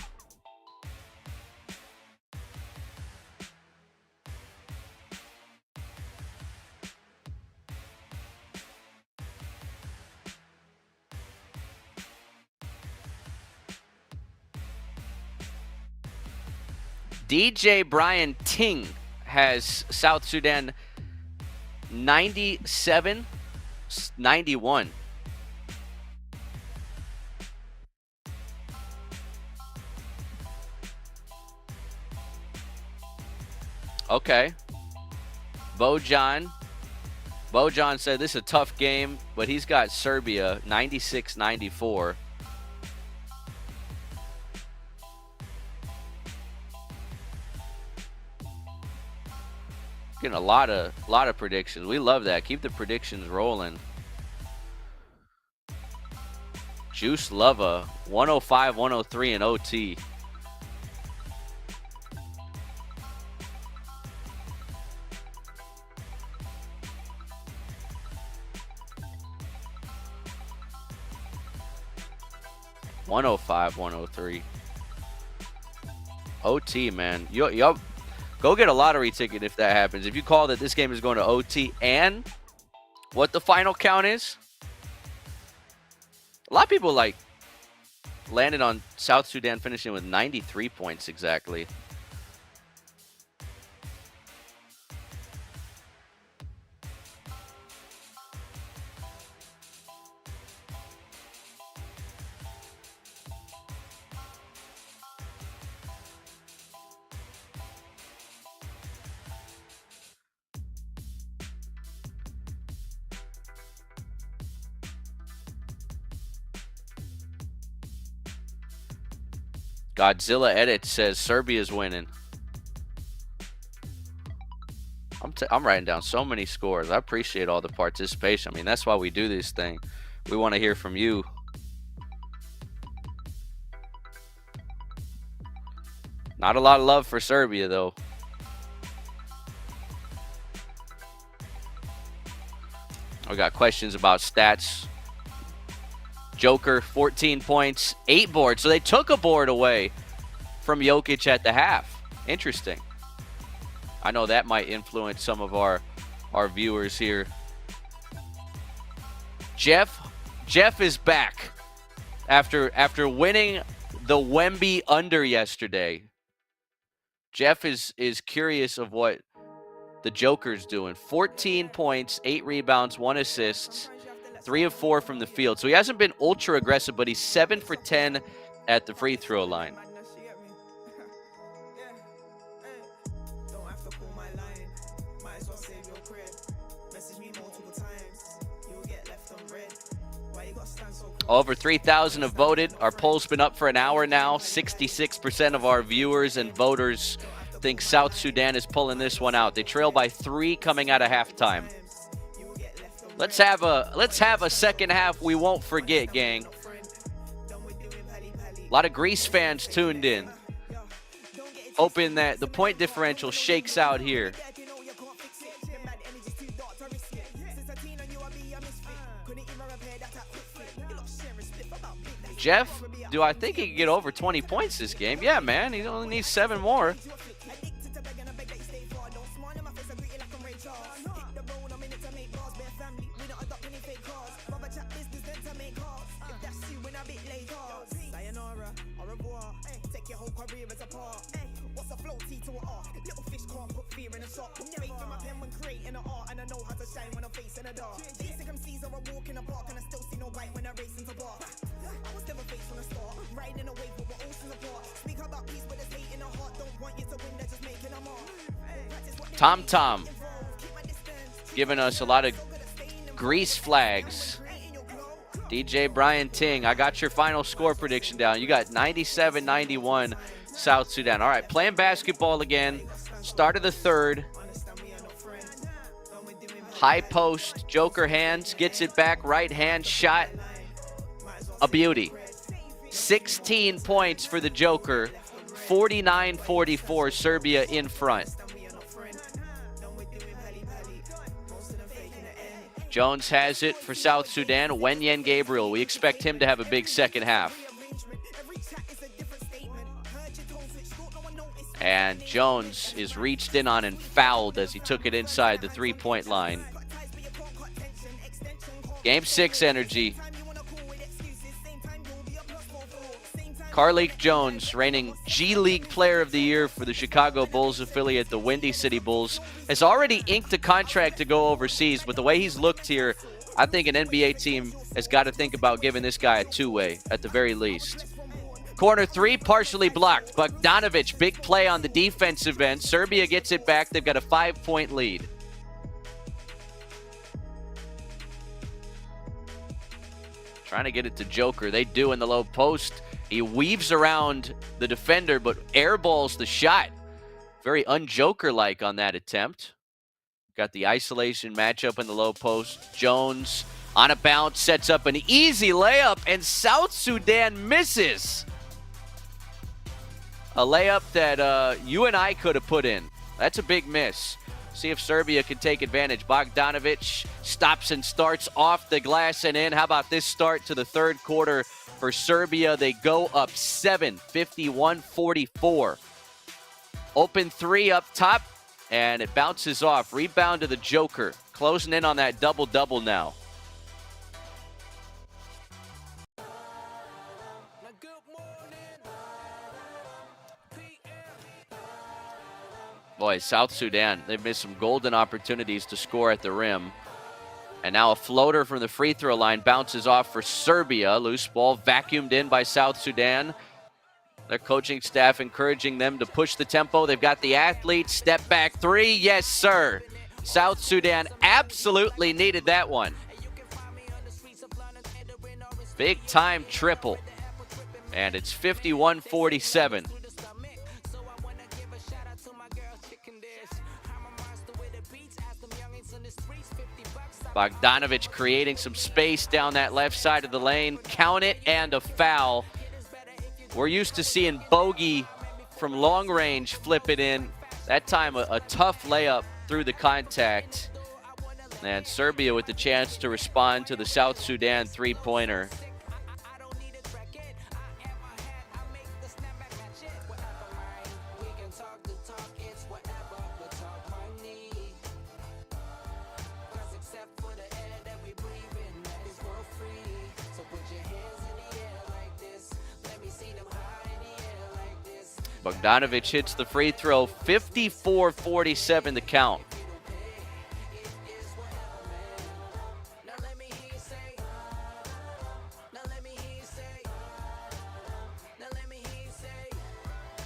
DJ Brian Ting has South Sudan 97-91. Okay. Bojan said this is a tough game, but he's got Serbia 96-94. Getting a lot of predictions. We love that. Keep the predictions rolling. Juice Lova 105-103 in OT. $105-103. OT, man. Y'all go get a lottery ticket if that happens. If you call that this game is going to OT and what the final count is, a lot of people like landed on South Sudan finishing with 93 points exactly. Godzilla Edit says Serbia's winning. I'm writing down so many scores. I appreciate all the participation. I mean, that's why we do this thing. We want to hear from you. Not a lot of love for Serbia, though. We got questions about stats. Joker, 14 points, 8 boards. So they took a board away from Jokic at the half. Interesting. I know that might influence some of our viewers here. Jeff is back after winning the Wemby under yesterday. Jeff is curious of what the Joker's doing. 14 points, 8 rebounds, 1 assist. 3 of 4 from the field. So he hasn't been ultra aggressive, but he's 7 for 10 at the free throw line. Over 3,000 have voted. Our poll's been up for an hour now. 66% of our viewers and voters think South Sudan is pulling this one out. They trail by 3 coming out of halftime. Let's have a second half we won't forget, gang. A lot of Greece fans tuned in, hoping that the point differential shakes out here. Jeff, do I think he can get over 20 points this game? Yeah, man. He only needs 7 more. Tom giving us a lot of Greece flags. DJ Brian Ting, I got your final score prediction down. You got 97-91 South Sudan. All right, playing basketball again. Start of the third. High post, Joker hands, gets it back, right hand shot. A beauty. 16 points for the Joker. 49-44, Serbia in front. Jones has it for South Sudan. Wenyen Gabriel, we expect him to have a big second half. And Jones is reached in on and fouled as he took it inside the three-point line. Game 6 energy. Carlik Jones, reigning G League Player of the Year for the Chicago Bulls affiliate, the Windy City Bulls, has already inked a contract to go overseas. But the way he's looked here, I think an NBA team has got to think about giving this guy a two-way at the very least. Corner three, partially blocked. Bogdanovic, big play on the defensive end. Serbia gets it back. They've got a 5-point lead. Trying to get it to Joker. They do in the low post. He weaves around the defender, but airballs the shot. Very un-Joker-like on that attempt. Got the isolation matchup in the low post. Jones on a bounce, sets up an easy layup, and South Sudan misses. A layup that you and I could have put in. That's a big miss. See if Serbia can take advantage. Bogdanovic stops and starts off the glass and in. How about this start to the third quarter for Serbia? They go up 7, 51-44. Open three up top, and it bounces off. Rebound to the Joker. Closing in on that double-double now. Boy, South Sudan, they've missed some golden opportunities to score at the rim. And now a floater from the free throw line bounces off for Serbia. Loose ball vacuumed in by South Sudan. Their coaching staff encouraging them to push the tempo. They've got the athletes. Step back three. Yes, sir. South Sudan absolutely needed that one. Big time triple. And it's 51-47. Bogdanovic creating some space down that left side of the lane. Count it, and a foul. We're used to seeing Bogey from long range flip it in. That time a tough layup through the contact. And Serbia with the chance to respond to the South Sudan three-pointer. Bogdanovic hits the free throw, 54-47 to count.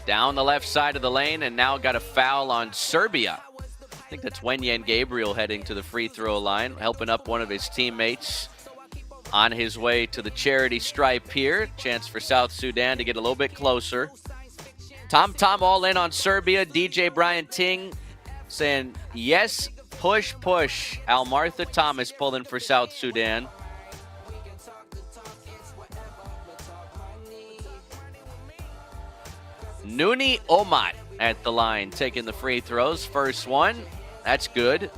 Down the left side of the lane, and now got a foul on Serbia. I think that's Wenyen Gabriel heading to the free throw line, helping up one of his teammates on his way to the charity stripe here. Chance for South Sudan to get a little bit closer. Tom all in on Serbia. DJ Brian Ting saying, yes, push, push. Almartha Thomas pulling for South Sudan. Nooni Omat at the line taking the free throws. First one, that's good.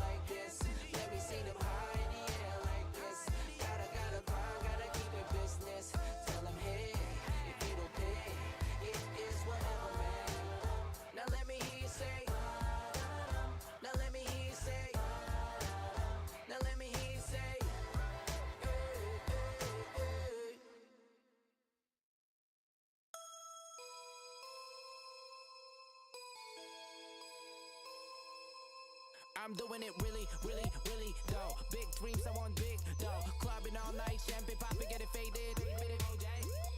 I'm doing it really, really, really though. Big dreams, I want big though. Clubbing all night, champagne popping, get it faded.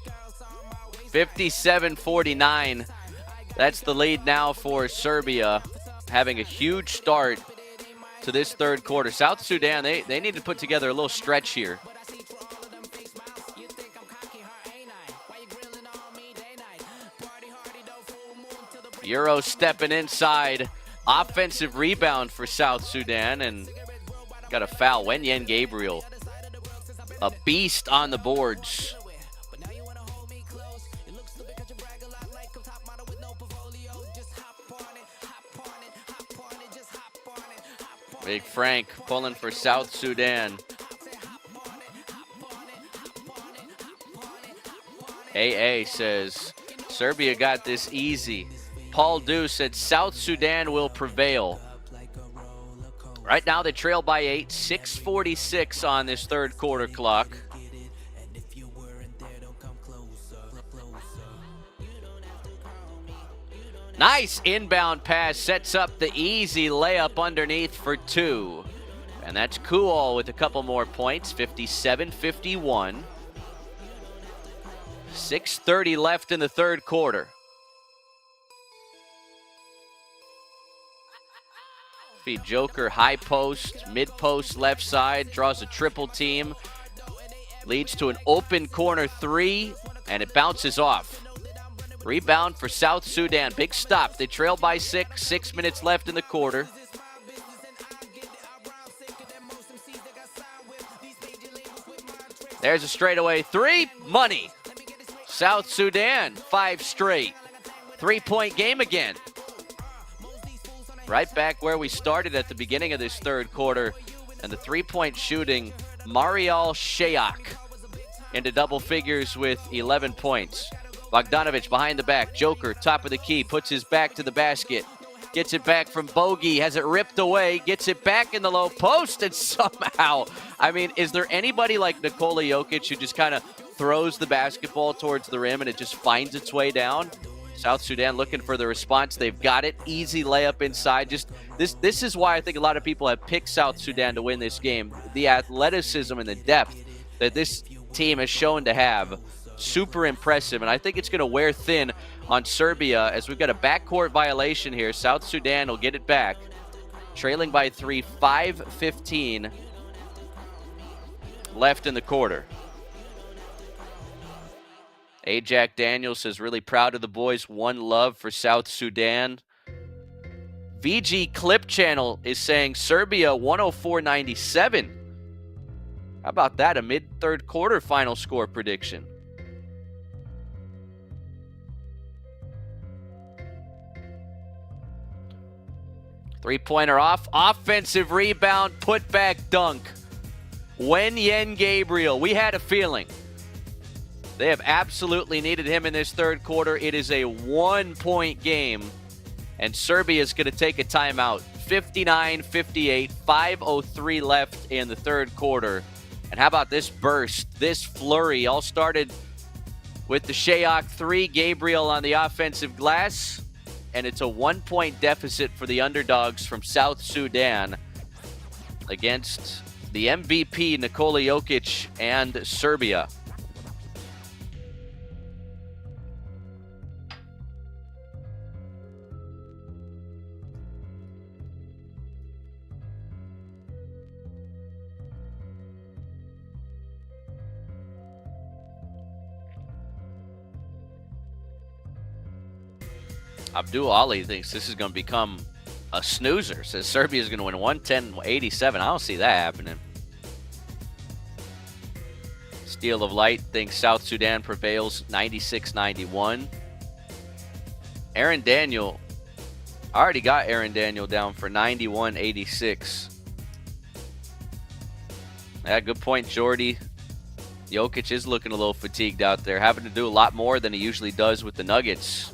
Girls on my waist. 57-49. That's the lead now for Serbia, having a huge start to this third quarter. South Sudan, they need to put together a little stretch here. Euro stepping inside. Offensive rebound for South Sudan, and got a foul. Wenyen Gabriel, a beast on the boards. Big Frank pulling for South Sudan. AA says, Serbia got this easy. Paul Dew said South Sudan will prevail. Right now they trail by 8, 6:46 on this third quarter clock. Nice inbound pass sets up the easy layup underneath for 2. And that's Kual with a couple more points, 57-51. 6:30 left in the third quarter. Feed Joker, high post, mid post, left side, draws a triple team. Leads to an open corner 3, and it bounces off. Rebound for South Sudan. Big stop. They trail by 6. 6 minutes left in the quarter. There's a straightaway 3. Money. South Sudan, 5 straight. 3-point game again. Right back where we started at the beginning of this third quarter. And the 3-point shooting, Marial Shayak into double figures with 11 points. Bogdanovic behind the back. Joker, top of the key, puts his back to the basket. Gets it back from Bogey, has it ripped away, gets it back in the low post, and somehow, I mean, is there anybody like Nikola Jokic who just kind of throws the basketball towards the rim and it just finds its way down? South Sudan looking for the response. They've got it. Easy layup inside. Just this is why I think a lot of people have picked South Sudan to win this game. The athleticism and the depth that this team has shown to have. Super impressive, and I think it's going to wear thin on Serbia as we've got a backcourt violation here. South Sudan will get it back. Trailing by 3, 5:15 left in the quarter. Ajak Daniels says, really proud of the boys. One love for South Sudan. VG Clip Channel is saying Serbia 104-97. How about that? A mid-third quarter final score prediction. Three-pointer off. Offensive rebound. Put-back dunk. Wenyen Gabriel. We had a feeling. They have absolutely needed him in this third quarter. It is a 1-point game. And Serbia is going to take a timeout. 59-58. 5:03 left in the third quarter. And how about this burst? This flurry all started with the Shayak 3. Gabriel on the offensive glass. And it's a 1-point deficit for the underdogs from South Sudan against the MVP, Nikola Jokic, and Serbia. Abdul Ali thinks this is going to become a snoozer. Says Serbia is going to win 110-87. I don't see that happening. Steel of Light thinks South Sudan prevails 96-91. Aaron Daniel, I already got Aaron Daniel down for 91-86. Yeah, good point, Jordy. Jokic is looking a little fatigued out there, having to do a lot more than he usually does with the Nuggets.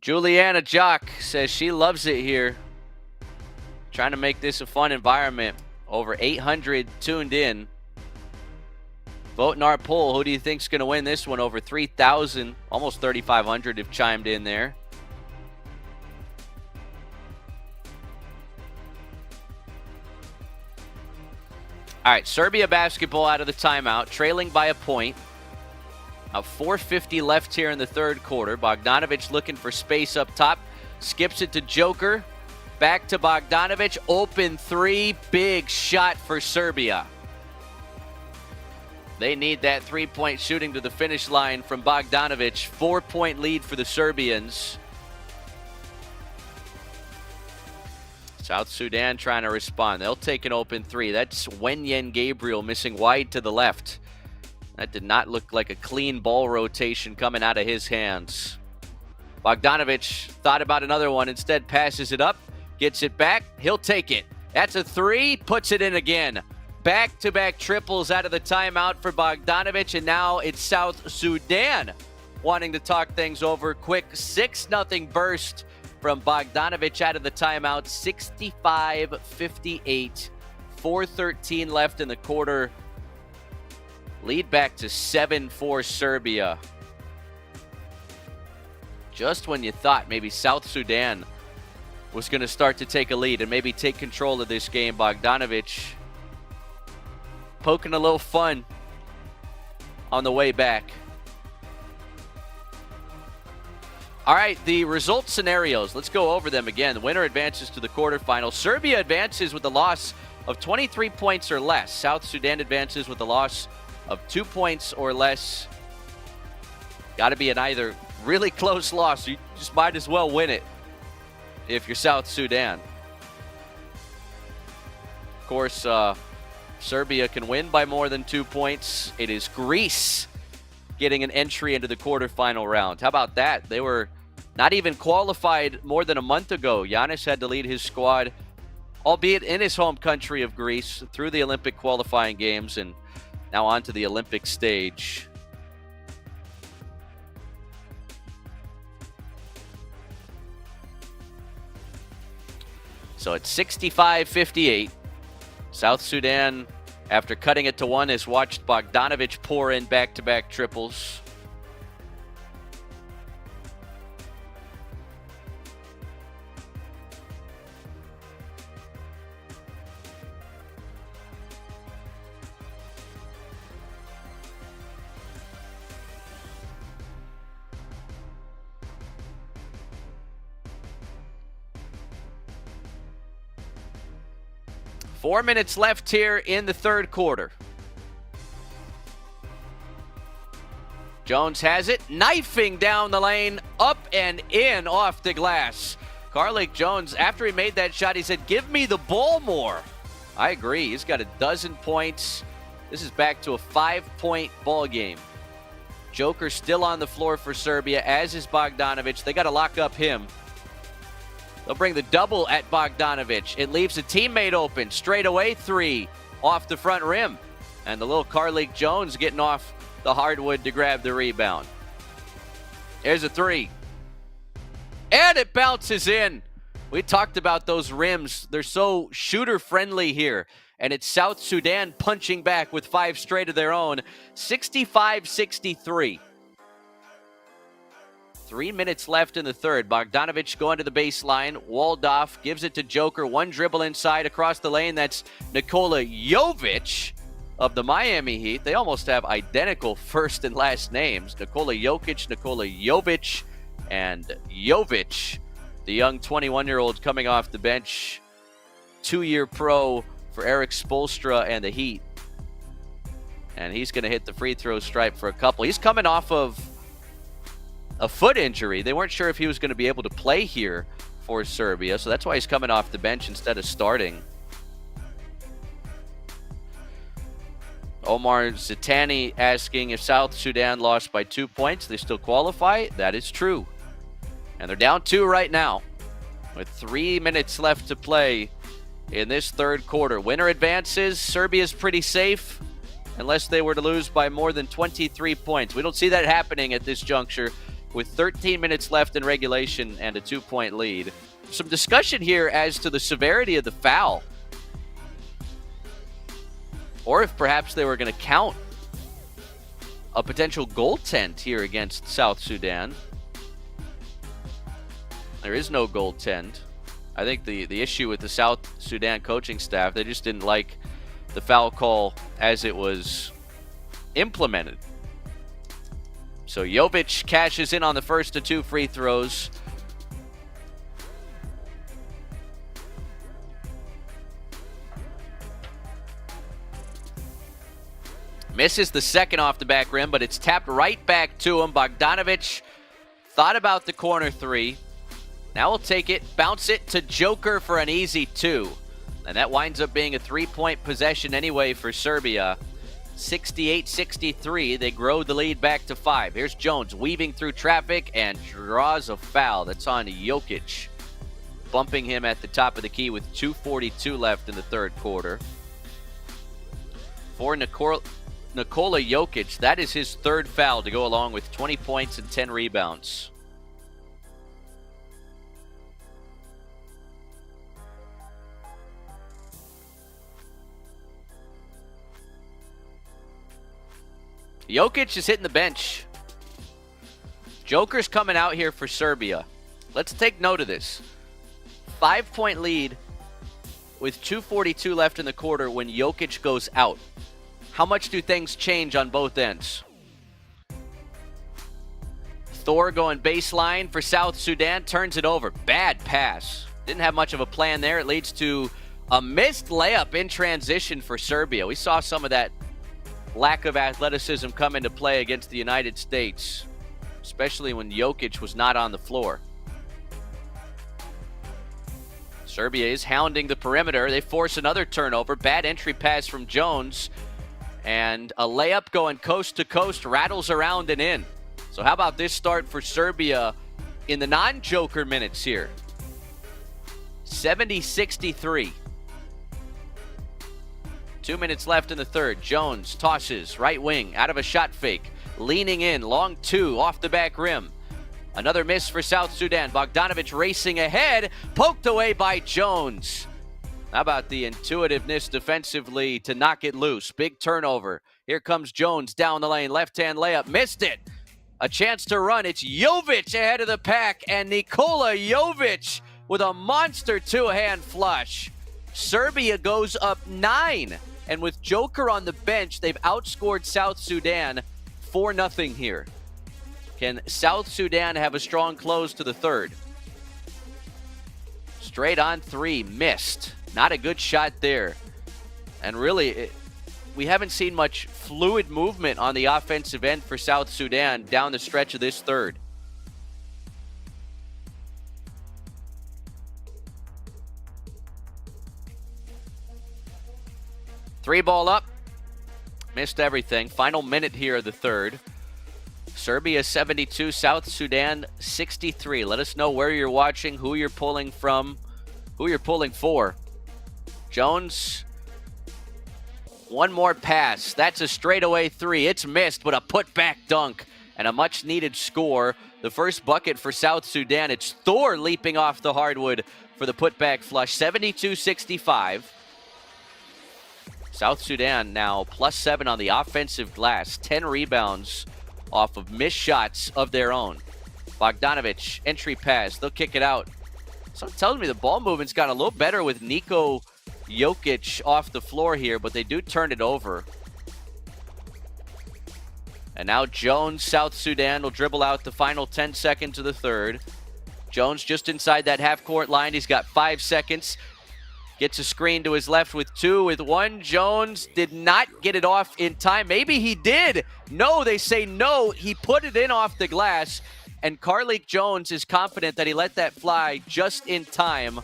Juliana Jock says she loves it here. Trying to make this a fun environment. Over 800 tuned in. Vote in our poll. Who do you think's going to win this one? Over 3,000, almost 3,500 have chimed in there. All right, Serbia basketball out of the timeout, trailing by a point. 4:50 left here in the third quarter. Bogdanovic looking for space up top. Skips it to Joker. Back to Bogdanovic. Open 3. Big shot for Serbia. They need that 3-point shooting to the finish line from Bogdanovic. 4-point lead for the Serbians. South Sudan trying to respond. They'll take an open 3. That's Wenyen Gabriel missing wide to the left. That did not look like a clean ball rotation coming out of his hands. Bogdanovic thought about another one. Instead, passes it up. Gets it back. He'll take it. That's a 3. Puts it in again. Back-to-back triples out of the timeout for Bogdanovic. And now it's South Sudan wanting to talk things over. Quick 6-0 burst from Bogdanovic out of the timeout. 65-58. 4:13 left in the quarter. Lead back to 7 for Serbia. Just when you thought maybe South Sudan was going to start to take a lead and maybe take control of this game, Bogdanovic poking a little fun on the way back. All right, the result scenarios. Let's go over them again. The winner advances to the quarterfinals. Serbia advances with a loss of 23 points or less. South Sudan advances with a loss of 2 points or less. Got to be an either really close loss. You just might as well win it if you're South Sudan. Of course, Serbia can win by more than 2 points. It is Greece getting an entry into the quarterfinal round. How about that? They were not even qualified more than a month ago. Giannis had to lead his squad, albeit in his home country of Greece, through the Olympic qualifying games and now onto the Olympic stage. So it's 65-58. South Sudan, after cutting it to 1, has watched Bogdanovic pour in back-to-back triples. Four minutes left here in the third quarter. Jones has it, knifing down the lane, up and in off the glass. Carlik Jones, after he made that shot, he said, "Give me the ball more." I agree. He's got a dozen points. This is back to a 5-point ball game. Joker still on the floor for Serbia, as is Bogdanovic. They got to lock up him. They'll bring the double at Bogdanovic. It leaves a teammate open. Straight away 3 off the front rim. And the little Carlik Jones getting off the hardwood to grab the rebound. Here's a 3. And it bounces in. We talked about those rims. They're so shooter-friendly here. And it's South Sudan punching back with 5 straight of their own. 65-63. 3 minutes left in the third. Bogdanovic going to the baseline. Walled off. Gives it to Joker. One dribble inside across the lane. That's Nikola Jovic of the Miami Heat. They almost have identical first and last names. Nikola Jokic, Nikola Jovic, and Jovic, the young 21-year-old coming off the bench. 2-year pro for Eric Spoelstra and the Heat. And he's going to hit the free throw stripe for a couple. He's coming off of a foot injury. They weren't sure if he was going to be able to play here for Serbia, so that's why he's coming off the bench instead of starting. Omar Zitani asking if South Sudan lost by 2 points, they still qualify. That is true. And they're down 2 right now with 3 minutes left to play in this third quarter. Winner advances. Serbia's pretty safe unless they were to lose by more than 23 points. We don't see that happening at this juncture with 13 minutes left in regulation and a 2-point lead. Some discussion here as to the severity of the foul, or if perhaps they were going to count a potential goaltend here against South Sudan. There is no goaltend. I think the issue with the South Sudan coaching staff, they just didn't like the foul call as it was implemented. So Jovic cashes in on the first of 2 free throws. Misses the second off the back rim, but it's tapped right back to him. Bogdanovic thought about the corner 3. Now we'll take it, bounce it to Joker for an easy 2. And that winds up being a 3-point possession anyway for Serbia. 68-63. They grow the lead back to 5. Here's Jones weaving through traffic and draws a foul. That's on Jokic, bumping him at the top of the key with 2:42 left in the third quarter. For Nikola Jokic, that is his third foul to go along with 20 points and 10 rebounds. Jokic is hitting the bench. Joker's coming out here for Serbia. Let's take note of this. 5-point lead with 2:42 left in the quarter when Jokic goes out. How much do things change on both ends? Thor going baseline for South Sudan, turns it over. Bad pass. Didn't have much of a plan there. It leads to a missed layup in transition for Serbia. We saw some of that lack of athleticism come into play against the United States, especially when Jokic was not on the floor. Serbia is hounding the perimeter. They force another turnover. Bad entry pass from Jones. And a layup going coast to coast, rattles around and in. So how about this start for Serbia in the non-Joker minutes here? 70-63. 2 minutes left in the third. Jones tosses right wing out of a shot fake. Leaning in, long two off the back rim. Another miss for South Sudan. Bogdanovic racing ahead, poked away by Jones. How about the intuitiveness defensively to knock it loose? Big turnover. Here comes Jones down the lane. Left-hand layup. Missed it. A chance to run. It's Jovic ahead of the pack, and Nikola Jovic with a monster two-hand flush. Serbia goes up 9, and with Joker on the bench, they've outscored South Sudan 4-0 here. Can South Sudan have a strong close to the third? Straight on three, missed. Not a good shot there. And really, we haven't seen much fluid movement on the offensive end for South Sudan down the stretch of this third. Three ball up. Missed everything. Final minute here of the third. Serbia 72, South Sudan 63. Let us know where you're watching, who you're pulling from, who you're pulling for. Jones, one more pass. That's a straightaway three. It's missed, but a put-back dunk and a much-needed score. The first bucket for South Sudan. It's Thor leaping off the hardwood for the put-back flush. 72-65. South Sudan now +7 on the offensive glass. 10 rebounds off of missed shots of their own. Bogdanovic, entry pass. They'll kick it out. Something tells me the ball movement's got a little better with Niko Jokic off the floor here, but they do turn it over. And now Jones, South Sudan, will dribble out the final 10 seconds of the third. Jones just inside that half-court line. He's got 5 seconds. Gets a screen to his left with 2, with 1. Jones did not get it off in time. Maybe he did. No, they say no. He put it in off the glass, and Carlik Jones is confident that he let that fly just in time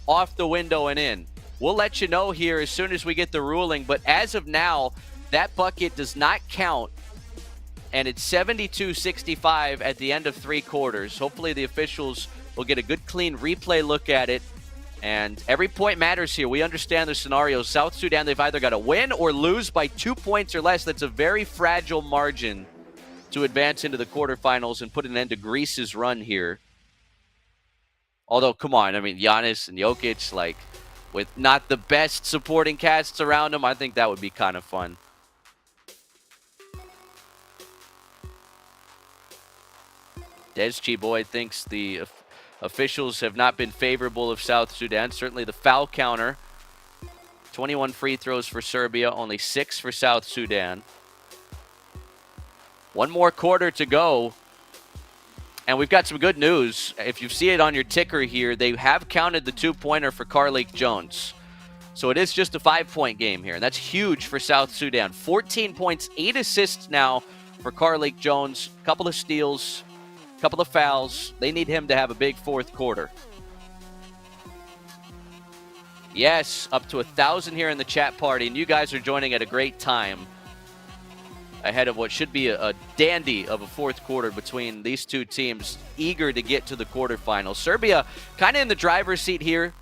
off the window and in. We'll let you know here as soon as we get the ruling, but as of now, that bucket does not count, and it's 72-65 at the end of 3 quarters. Hopefully the officials will get a good, clean replay look at it, and every point matters here. We understand the scenario. South Sudan, they've either got to win or lose by 2 points or less. That's a very fragile margin to advance into the quarterfinals and put an end to Greece's run here. Although, come on, I mean, Giannis and Jokic, like, with not the best supporting casts around them, I think that would be kind of fun. Des Boy thinks the officials have not been favorable of South Sudan. Certainly the foul counter. 21 free throws for Serbia, only 6 for South Sudan. 1 more quarter to go. And we've got some good news. If you see it on your ticker here, they have counted the 2-pointer for Carlik Jones. So it is just a 5-point game here. And that's huge for South Sudan. 14 points, 8 assists now for Carlik Jones. A couple of steals, a couple of fouls. They need him to have a big fourth quarter. Yes, up to 1,000 here in the chat party. And you guys are joining at a great time ahead of what should be a dandy of a fourth quarter between these two teams, eager to get to the quarterfinals. Serbia kind of in the driver's seat here.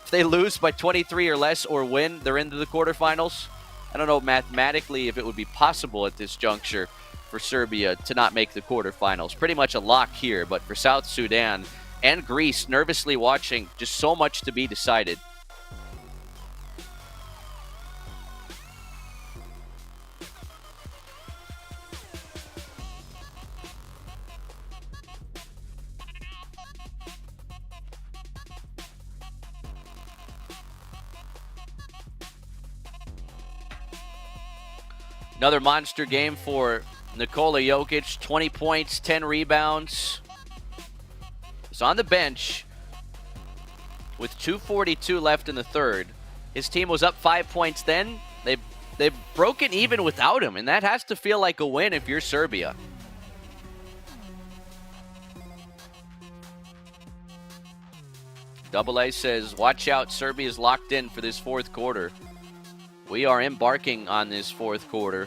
If they lose by 23 or less or win, they're into the quarterfinals. I don't know mathematically if it would be possible at this juncture for Serbia to not make the quarterfinals. Pretty much a lock here, but for South Sudan and Greece, nervously watching, just so much to be decided. Another monster game for Nikola Jokic. 20 points, 10 rebounds. He's on the bench with 2:42 left in the third. His team was up 5 points then. They've broken even without him, and that has to feel like a win if you're Serbia. Double A says, watch out, Serbia's locked in for this fourth quarter. We are embarking on this fourth quarter.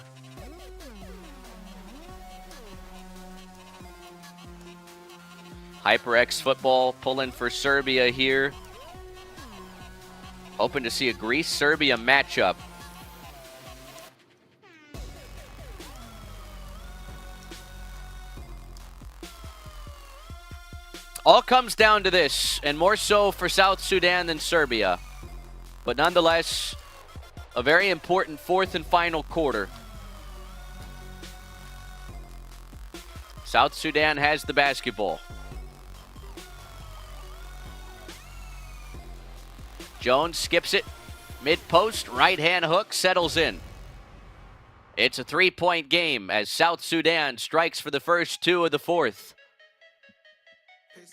HyperX football pulling for Serbia here. Hoping to see a Greece-Serbia matchup. All comes down to this, and more so for South Sudan than Serbia. But nonetheless, a very important fourth and final quarter. South Sudan has the basketball. Jones skips it. Mid-post, right-hand hook, settles in. It's a three-point game as South Sudan strikes for the first two of the fourth.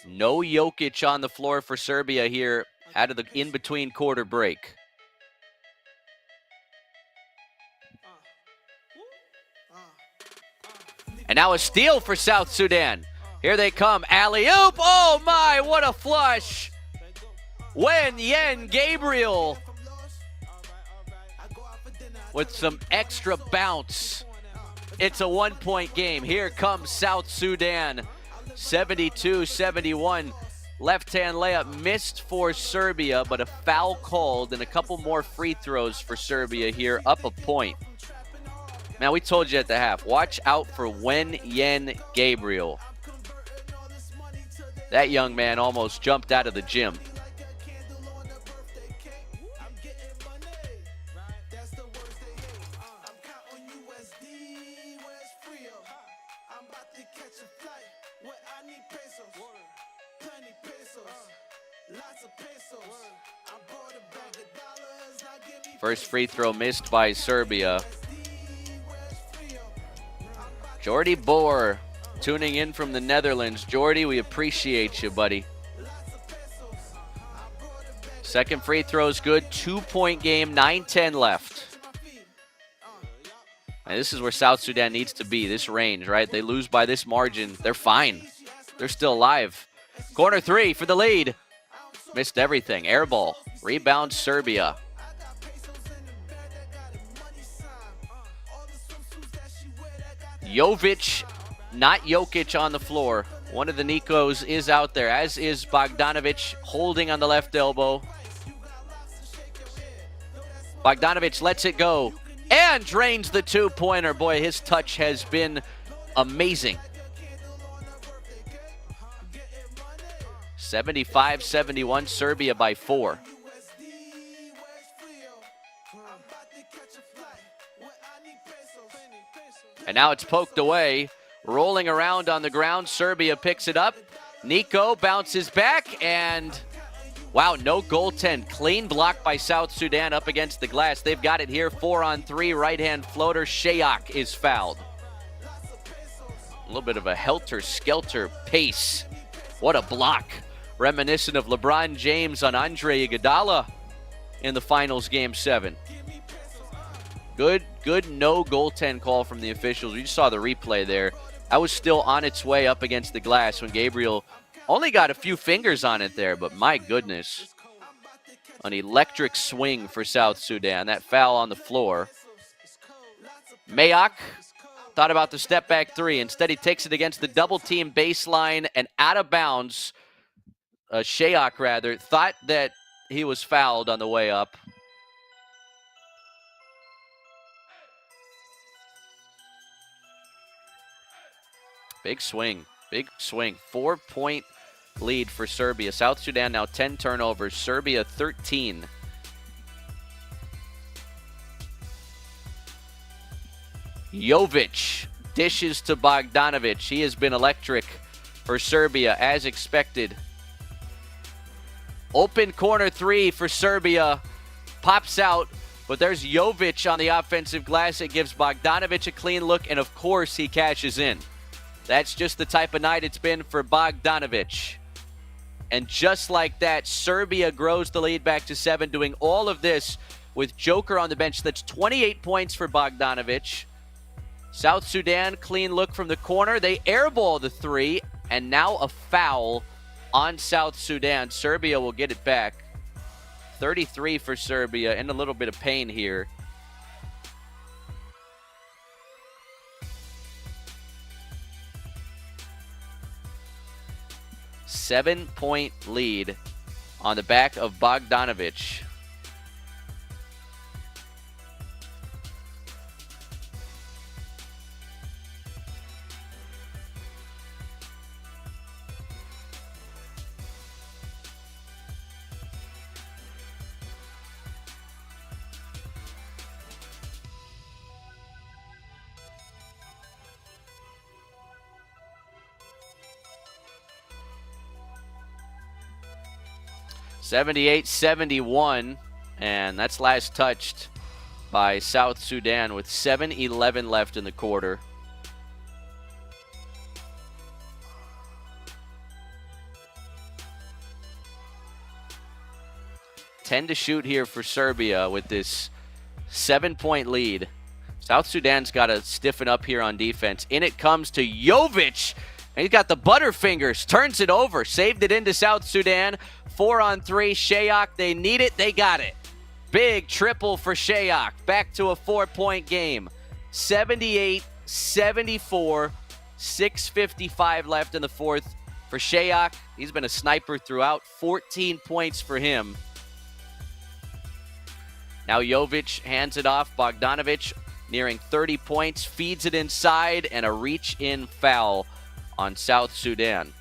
No Jokic on the floor for Serbia here out of the in-between quarter break. And now a steal for South Sudan. Here they come. Alley-oop. Oh, my, what a flush. Yen Gabriel with some extra bounce. It's a one-point game. Here comes South Sudan. 72-71. Left-hand layup missed for Serbia, but a foul called and a couple more free throws for Serbia here, up a point. Man, we told you at the half, watch out for Yen Gabriel. That young man almost jumped out of the gym. First free throw missed by Serbia. Jordy Boer tuning in from the Netherlands. Jordy, we appreciate you, buddy. Second free throw's good. 2-point game, 9-10 left. And this is where South Sudan needs to be, this range, right? They lose by this margin. They're fine. They're still alive. Corner three for the lead. Missed everything. Air ball. Rebound Serbia. Jovic, not Jokic on the floor. One of the Nikos is out there, as is Bogdanovic, holding on the left elbow. Bogdanovic lets it go and drains the two-pointer. Boy, his touch has been amazing. 75-71, Serbia by 4. And now it's poked away, rolling around on the ground. Serbia picks it up. Nico bounces back, and wow, no goaltend. Clean block by South Sudan up against the glass. They've got it here, 4-on-3, right-hand floater. Shayak is fouled. A little bit of a helter-skelter pace. What a block. Reminiscent of LeBron James on Andre Iguodala in the finals game 7. Good no goaltend call from the officials. We just saw the replay there. I was still on its way up against the glass when Gabriel only got a few fingers on it there, but my goodness. An electric swing for South Sudan. That foul on the floor. Mayock thought about the step back three. Instead, he takes it against the double team baseline and out of bounds. Shayak, rather, thought that he was fouled on the way up. Big swing. 4-point lead for Serbia. South Sudan now 10 turnovers. Serbia 13. Jovic dishes to Bogdanovic. He has been electric for Serbia as expected. Open corner three for Serbia. Pops out. But there's Jovic on the offensive glass. It gives Bogdanovic a clean look, and of course he cashes in. That's just the type of night it's been for Bogdanovic. And just like that, Serbia grows the lead back to 7, doing all of this with Joker on the bench. That's 28 points for Bogdanovic. South Sudan, clean look from the corner. They airball the 3, and now a foul on South Sudan. Serbia will get it back. 33 for Serbia, in a little bit of pain here. Seven-point lead on the back of Bogdanovic. (78-71), and that's last touched by South Sudan with 7:11 left in the quarter. (10 to shoot here for Serbia with this 7-point lead. South Sudan's got to stiffen up here on defense. In it comes to Jovic. And he's got the butterfingers, turns it over, saved it into South Sudan. 4-on-3, Shayok, they need it, they got it. Big triple for Shayok, back to a 4-point game. 78-74, 6:55 left in the fourth for Shayok. He's been a sniper throughout, 14 points for him. Now Jovic hands it off, Bogdanovic nearing 30 points, feeds it inside, and a reach-in foul on South Sudan.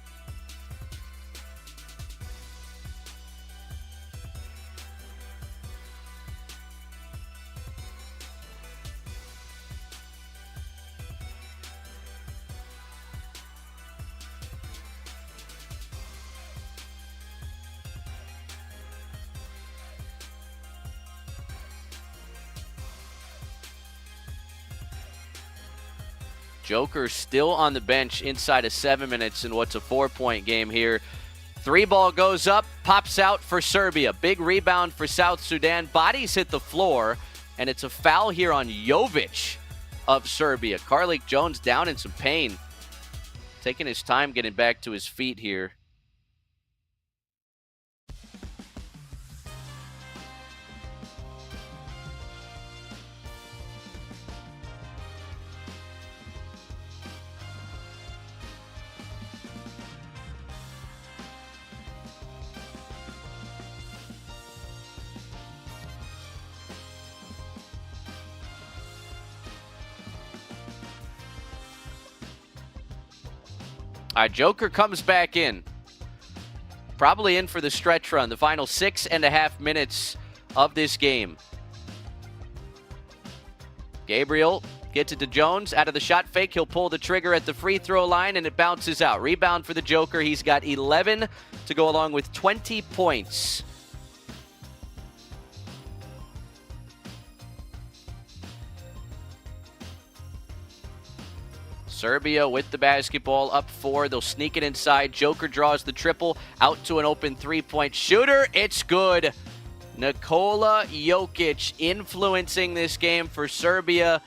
Joker still on the bench inside of 7 minutes in what's a 4-point game here. 3-ball goes up, pops out for Serbia. Big rebound for South Sudan. Bodies hit the floor, and it's a foul here on Jovic of Serbia. Carlik Jones down in some pain. Taking his time getting back to his feet here. All right, Joker comes back in. Probably in for the stretch run, the final 6.5 minutes of this game. Gabriel gets it to Jones. Out of the shot fake, he'll pull the trigger at the free throw line, and it bounces out. Rebound for the Joker. He's got 11 to go along with 20 points. Serbia with the basketball, up 4. They'll sneak it inside. Joker draws the triple out to an open 3-point shooter. It's good. Nikola Jokic influencing this game for Serbia,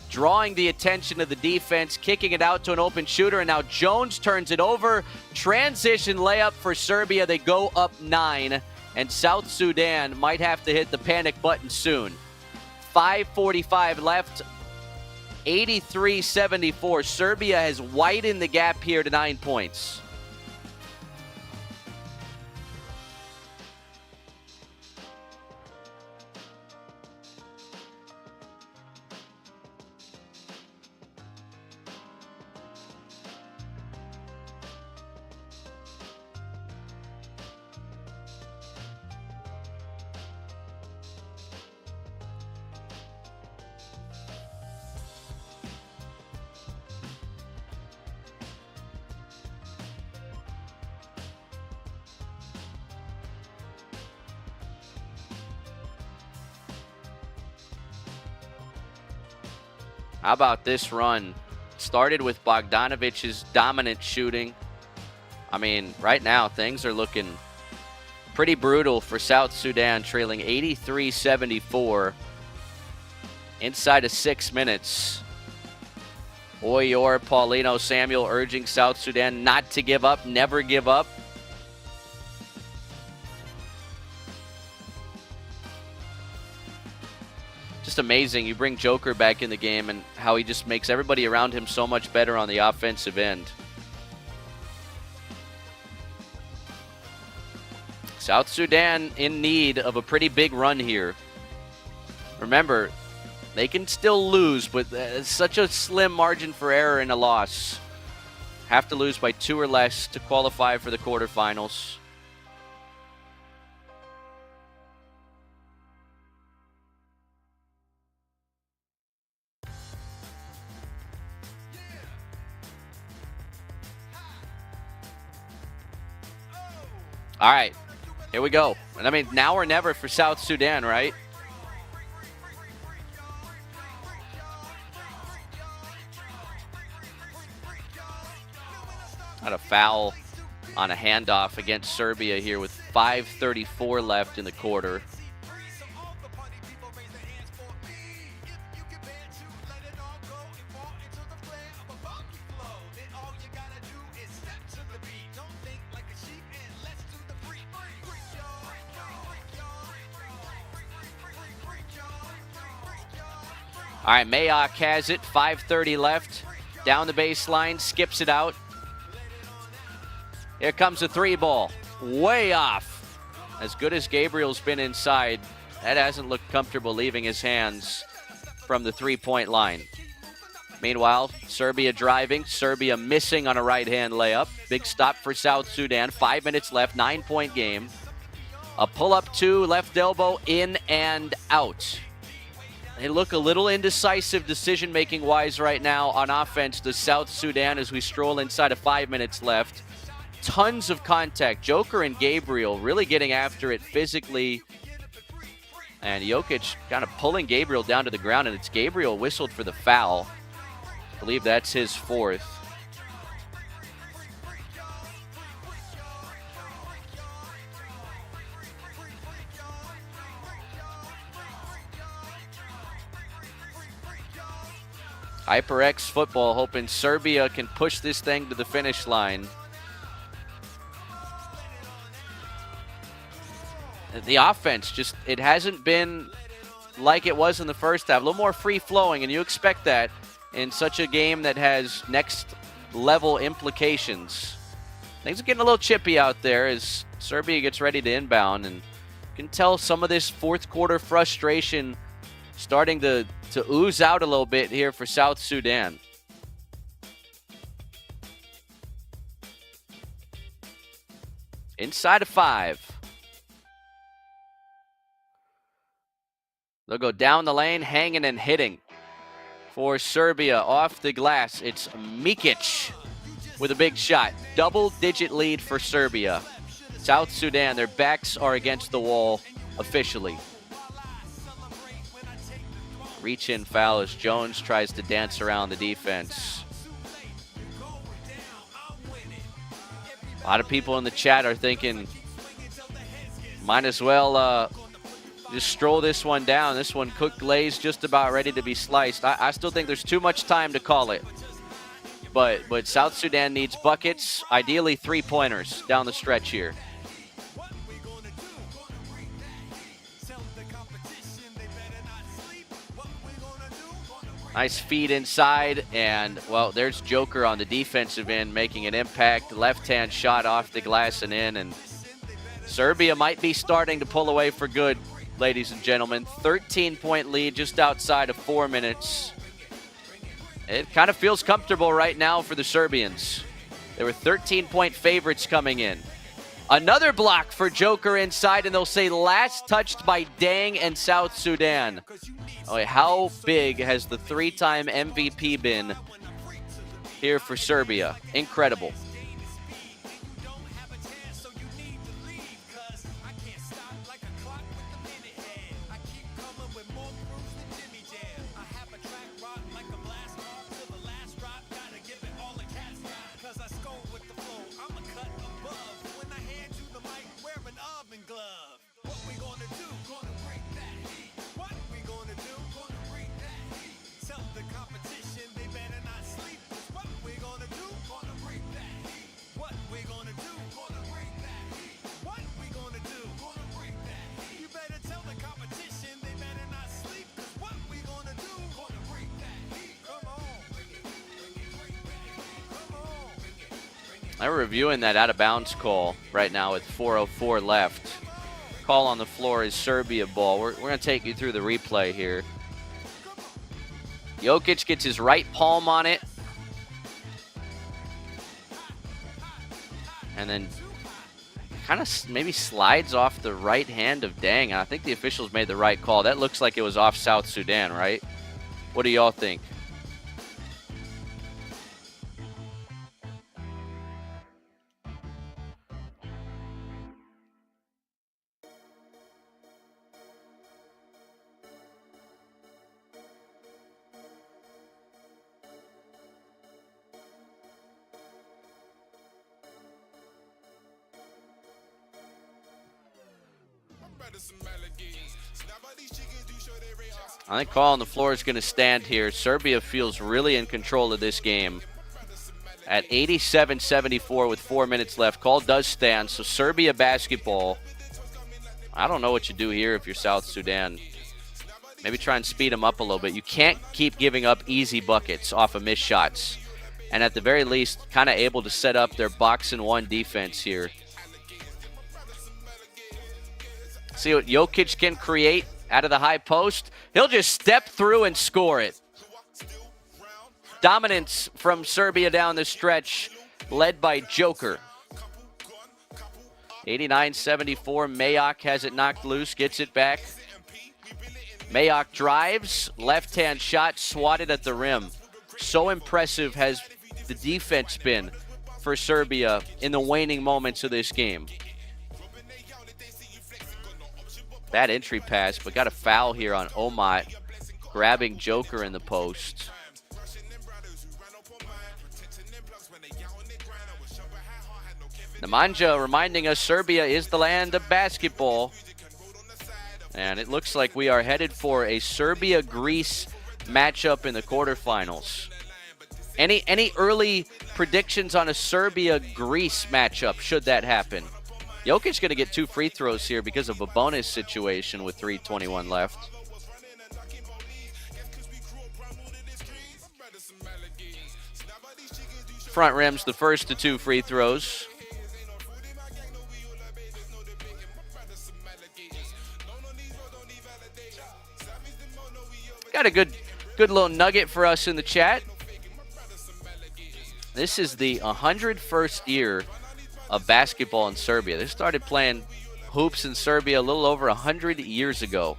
drawing the attention of the defense, kicking it out to an open shooter, and now Jones turns it over. Transition layup for Serbia. They go up 9, and South Sudan might have to hit the panic button soon. 5:45 left. 83-74. Serbia has widened the gap here to 9 points. How about this run? Started with Bogdanovic's dominant shooting. I mean, right now things are looking pretty brutal for South Sudan, trailing 83-74 inside of 6 minutes. Oyor, Paulino, Samuel urging South Sudan not to give up, never give up. Just amazing. You bring Joker back in the game and how he just makes everybody around him so much better on the offensive end. South Sudan in need of a pretty big run here. Remember, they can still lose, but it's such a slim margin for error in a loss. Have to lose by 2 or less to qualify for the quarterfinals. All right, here we go. And I mean, now or never for South Sudan, right? Had a foul on a handoff against Serbia here with 5:34 left in the quarter. All right, Mayock has it, 5:30 left. Down the baseline, skips it out. Here comes a 3-ball, way off. As good as Gabriel's been inside, that hasn't looked comfortable leaving his hands from the 3-point line. Meanwhile, Serbia driving, Serbia missing on a right-hand layup. Big stop for South Sudan, 5 minutes left, 9-point game. A pull-up 2, left elbow, in and out. They look a little indecisive decision-making wise right now on offense to South Sudan as we stroll inside of 5 minutes left. Tons of contact. Joker and Gabriel really getting after it physically. And Jokic kind of pulling Gabriel down to the ground, and it's Gabriel whistled for the foul. I believe that's his 4th. HyperX football hoping Serbia can push this thing to the finish line. The offense just, it hasn't been like it was in the first half. A little more free-flowing, and you expect that in such a game that has next-level implications. Things are getting a little chippy out there as Serbia gets ready to inbound, and you can tell some of this fourth-quarter frustration starting to ooze out a little bit here for South Sudan. Inside of 5. They'll go down the lane, hanging and hitting for Serbia. Off the glass, it's Mikic with a big shot. Double-digit lead for Serbia. South Sudan, their backs are against the wall officially. Reach-in foul as Jones tries to dance around the defense. A lot of people in the chat are thinking, might as well just stroll this one down. This one cooked glazed, just about ready to be sliced. I still think there's too much time to call it. But South Sudan needs buckets, ideally 3-pointers down the stretch here. Nice feed inside, and, well, there's Joker on the defensive end making an impact. Left-hand shot off the glass and in, and Serbia might be starting to pull away for good, ladies and gentlemen. 13-point lead just outside of 4 minutes. It kind of feels comfortable right now for the Serbians. They were 13-point favorites coming in. Another block for Joker inside, and they'll say last touched by Dang and South Sudan. Oh, how big has the 3-time MVP been here for Serbia? Incredible. I'm reviewing that out-of-bounds call right now with 4:04 left. Call on the floor is Serbia ball. We're going to take you through the replay here. Jokic gets his right palm on it. And then kind of maybe slides off the right hand of Dang. I think the officials made the right call. That looks like it was off South Sudan, right? What do y'all think? I think call on the floor is going to stand here. Serbia feels really in control of this game. At 87-74 with 4 minutes left, call does stand. So Serbia basketball. I don't know what you do here if you're South Sudan. Maybe try and speed them up a little bit. You can't keep giving up easy buckets off of missed shots. And at the very least, kind of able to set up their box and one defense here. See what Jokic can create out of the high post. He'll just step through and score it. Dominance from Serbia down the stretch, led by Joker. 89-74, Mayock has it knocked loose, gets it back. Mayock drives, left-hand shot, swatted at the rim. So impressive has the defense been for Serbia in the waning moments of this game. Bad entry pass, but got a foul here on Omat, grabbing Joker in the post. Nemanja reminding us Serbia is the land of basketball. And it looks like we are headed for a Serbia-Greece matchup in the quarterfinals. Any early predictions on a Serbia-Greece matchup should that happen? Jokic's going to get 2 free throws here because of a bonus situation with 3:21 left. Front rim's the first to 2 free throws. Got a good little nugget for us in the chat. This is the 101st year of basketball in Serbia. They started playing hoops in Serbia a little over 100 years ago.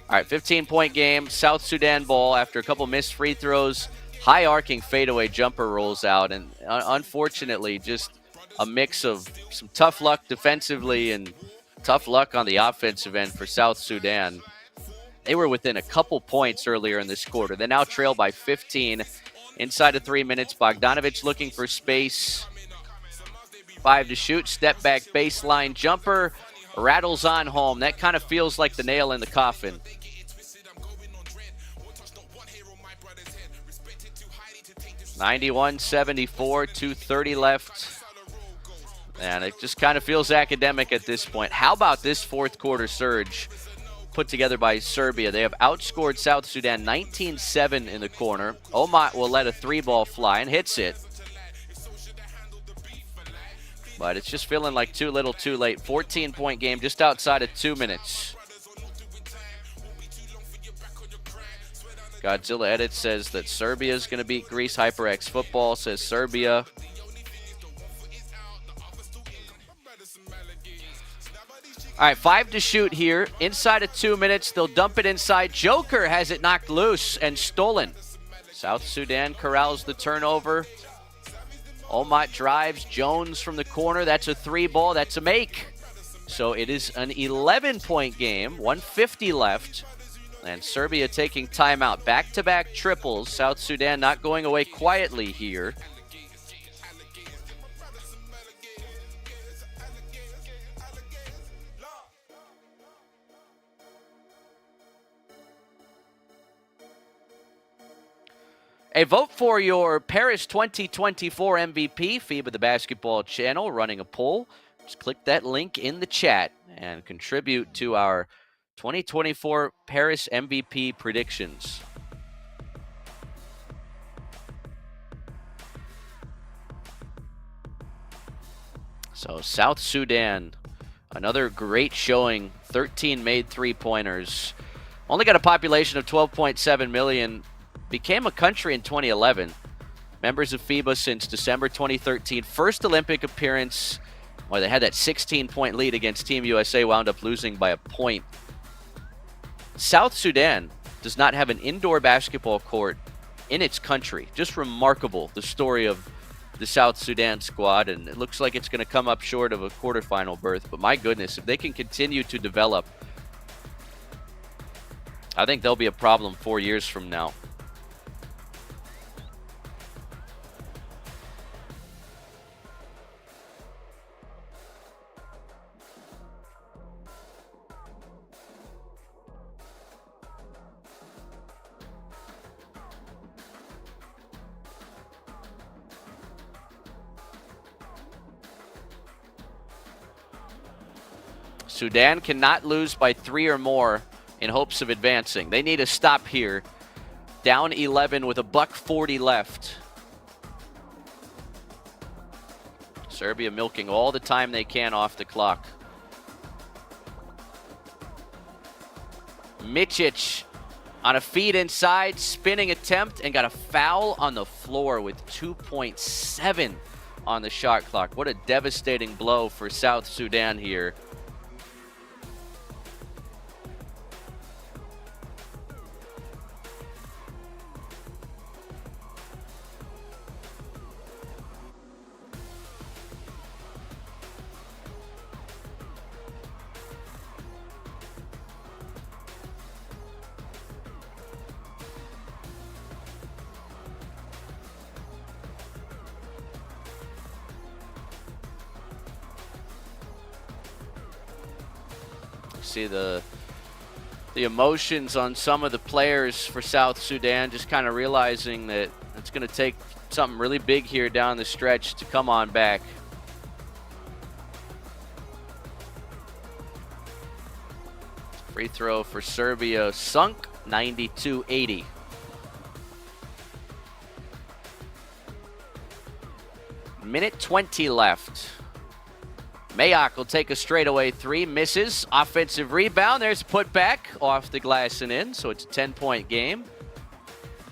All right, 15-point game. South Sudan ball after a couple missed free throws. High arcing fadeaway jumper rolls out. And unfortunately, just a mix of some tough luck defensively and tough luck on the offensive end for South Sudan. They were within a couple points earlier in this quarter. They now trail by 15. Inside of 3 minutes, Bogdanovic looking for space. 5 to shoot, step back baseline jumper, rattles on home. That kind of feels like the nail in the coffin. (91-74), 2:30 left. And it just kind of feels academic at this point. How about this fourth quarter surge put together by Serbia? They have outscored South Sudan 19-7 in the corner. Omat will let a 3-ball fly and hits it. But it's just feeling like too little too late. 14-point game just outside of 2 minutes. Godzilla Edit says that Serbia is going to beat Greece. HyperX Football says Serbia. All right, 5 to shoot here. Inside of 2 minutes, they'll dump it inside. Joker has it knocked loose and stolen. South Sudan corrals the turnover. Omat drives. Jones from the corner. That's a 3-ball. That's a make. So it is an 11-point game. 1:50 left. And Serbia taking timeout. Back-to-back triples. South Sudan not going away quietly here. A vote for your Paris 2024 MVP, FIBA the Basketball Channel, running a poll. Just click that link in the chat and contribute to our 2024 Paris MVP predictions. So South Sudan, another great showing. 13 made three-pointers. Only got a population of 12.7 million. Became a country in 2011. Members of FIBA since December 2013. First Olympic appearance where they had that 16-point lead against Team USA, wound up losing by a point. South Sudan does not have an indoor basketball court in its country. Just remarkable, the story of the South Sudan squad, and it looks like it's going to come up short of a quarterfinal berth. But my goodness, if they can continue to develop, I think they'll be a problem 4 years from now. Sudan cannot lose by 3 or more in hopes of advancing. They need a stop here. Down 11 with $1:40 left. Serbia milking all the time they can off the clock. Micic on a feed inside, spinning attempt, and got a foul on the floor with 2.7 on the shot clock. What a devastating blow for South Sudan here. See the emotions on some of the players for South Sudan, just kind of realizing that it's going to take something really big here down the stretch to come on back. Free throw for Serbia sunk, 92-80. Minute 20 left. Mayock will take a straightaway 3, misses. Offensive rebound, there's a putback off the glass and in, so it's a 10-point game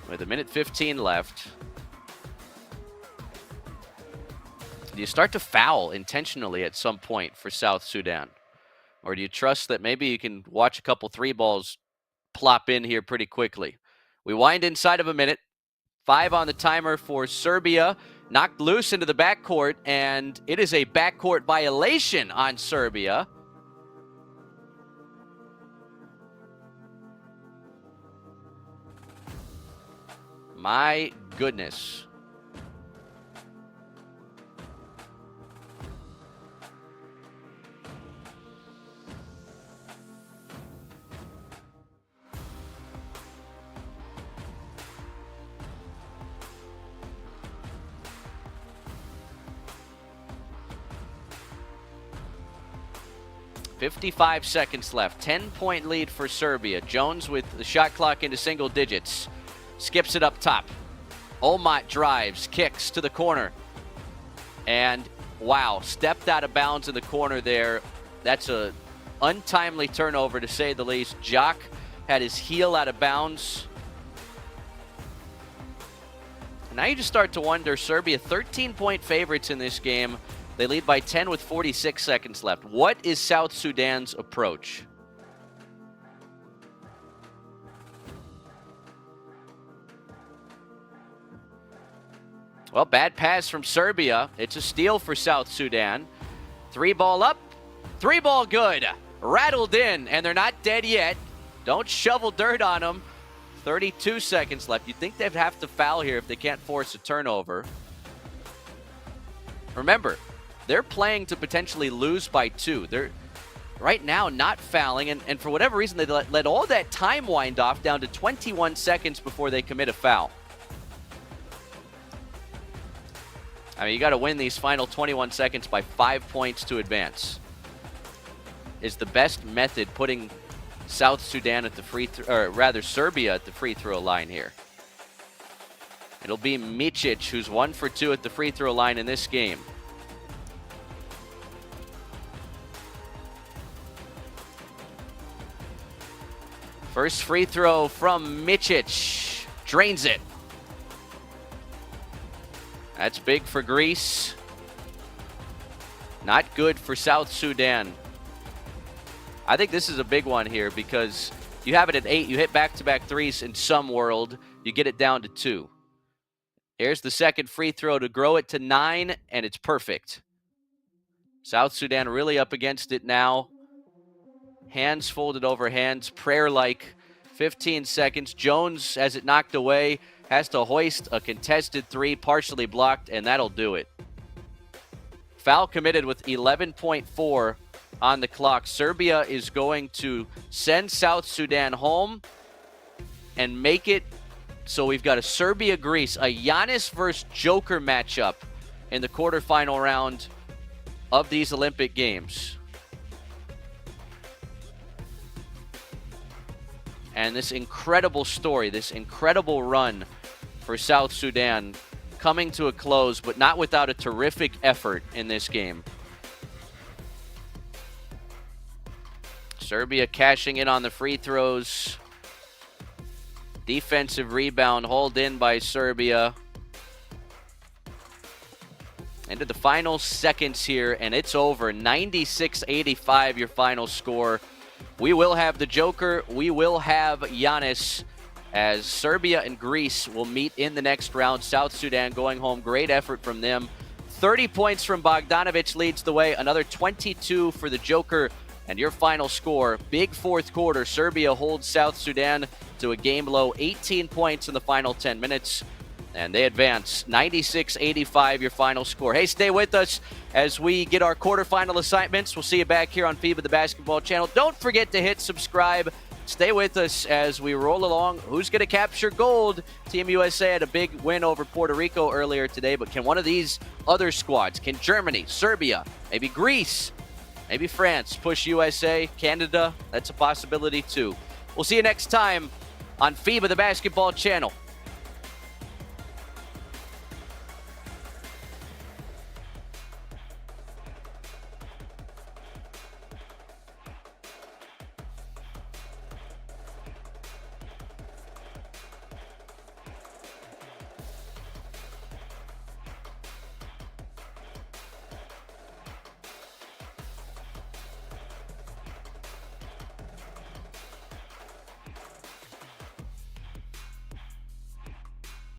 with 1:15 left. Do you start to foul intentionally at some point for South Sudan? Or do you trust that maybe you can watch a couple 3 balls plop in here pretty quickly? We wind inside of a minute. 5 on the timer for Serbia. Knocked loose into the backcourt, and it is a backcourt violation on Serbia. My goodness. .55 seconds left. 10-point lead for Serbia. Jones with the shot clock into single digits. Skips it up top. Olmot drives, kicks to the corner. And, wow, stepped out of bounds in the corner there. That's a untimely turnover, to say the least. Jock had his heel out of bounds. Now you just start to wonder, Serbia 13-point favorites in this game. They lead by 10 with 46 seconds left. What is South Sudan's approach? Well, bad pass from Serbia. It's a steal for South Sudan. 3 ball up, 3 ball good. Rattled in, and they're not dead yet. Don't shovel dirt on them. 32 seconds left. You'd think they'd have to foul here if they can't force a turnover. Remember, they're playing to potentially lose by 2. They're right now not fouling, and for whatever reason, they let all that time wind off down to 21 seconds before they commit a foul. I mean, you got to win these final 21 seconds by 5 points to advance. Is the best method putting South Sudan at the Serbia at the free throw line here. It'll be Micic, who's 1 for 2 at the free throw line in this game. First free throw from Micic. Drains it. That's big for Greece. Not good for South Sudan. I think this is a big one here because you have it at 8. You hit back-to-back threes in some world. You get it down to 2. Here's the second free throw to grow it to 9, and it's perfect. South Sudan really up against it now. Hands folded over hands, prayer-like. 15 seconds. Jones, as it knocked away, has to hoist a contested 3, partially blocked, and that'll do it. Foul committed with 11.4 on the clock. Serbia is going to send South Sudan home and make it so we've got a Serbia-Greece, a Giannis versus Joker matchup in the quarterfinal round of these Olympic Games. And this incredible story, this incredible run for South Sudan coming to a close, but not without a terrific effort in this game. Serbia cashing in on the free throws. Defensive rebound hauled in by Serbia. Into the final seconds here, and it's over. 96-85 your final score. We will have the Joker. We will have Giannis as Serbia and Greece will meet in the next round. South Sudan going home. Great effort from them. 30 points from Bogdanovic leads the way. Another 22 for the Joker. And your final score, big fourth quarter. Serbia holds South Sudan to a game low 18 points in the final 10 minutes. And they advance 96-85 your final score. Hey, stay with us as we get our quarterfinal assignments. We'll see you back here on FIBA, the basketball channel. Don't forget to hit subscribe. Stay with us as we roll along. Who's going to capture gold? Team USA had a big win over Puerto Rico earlier today, but can one of these other squads, can Germany, Serbia, maybe Greece, maybe France push USA, Canada? That's a possibility too. We'll see you next time on FIBA, the basketball channel.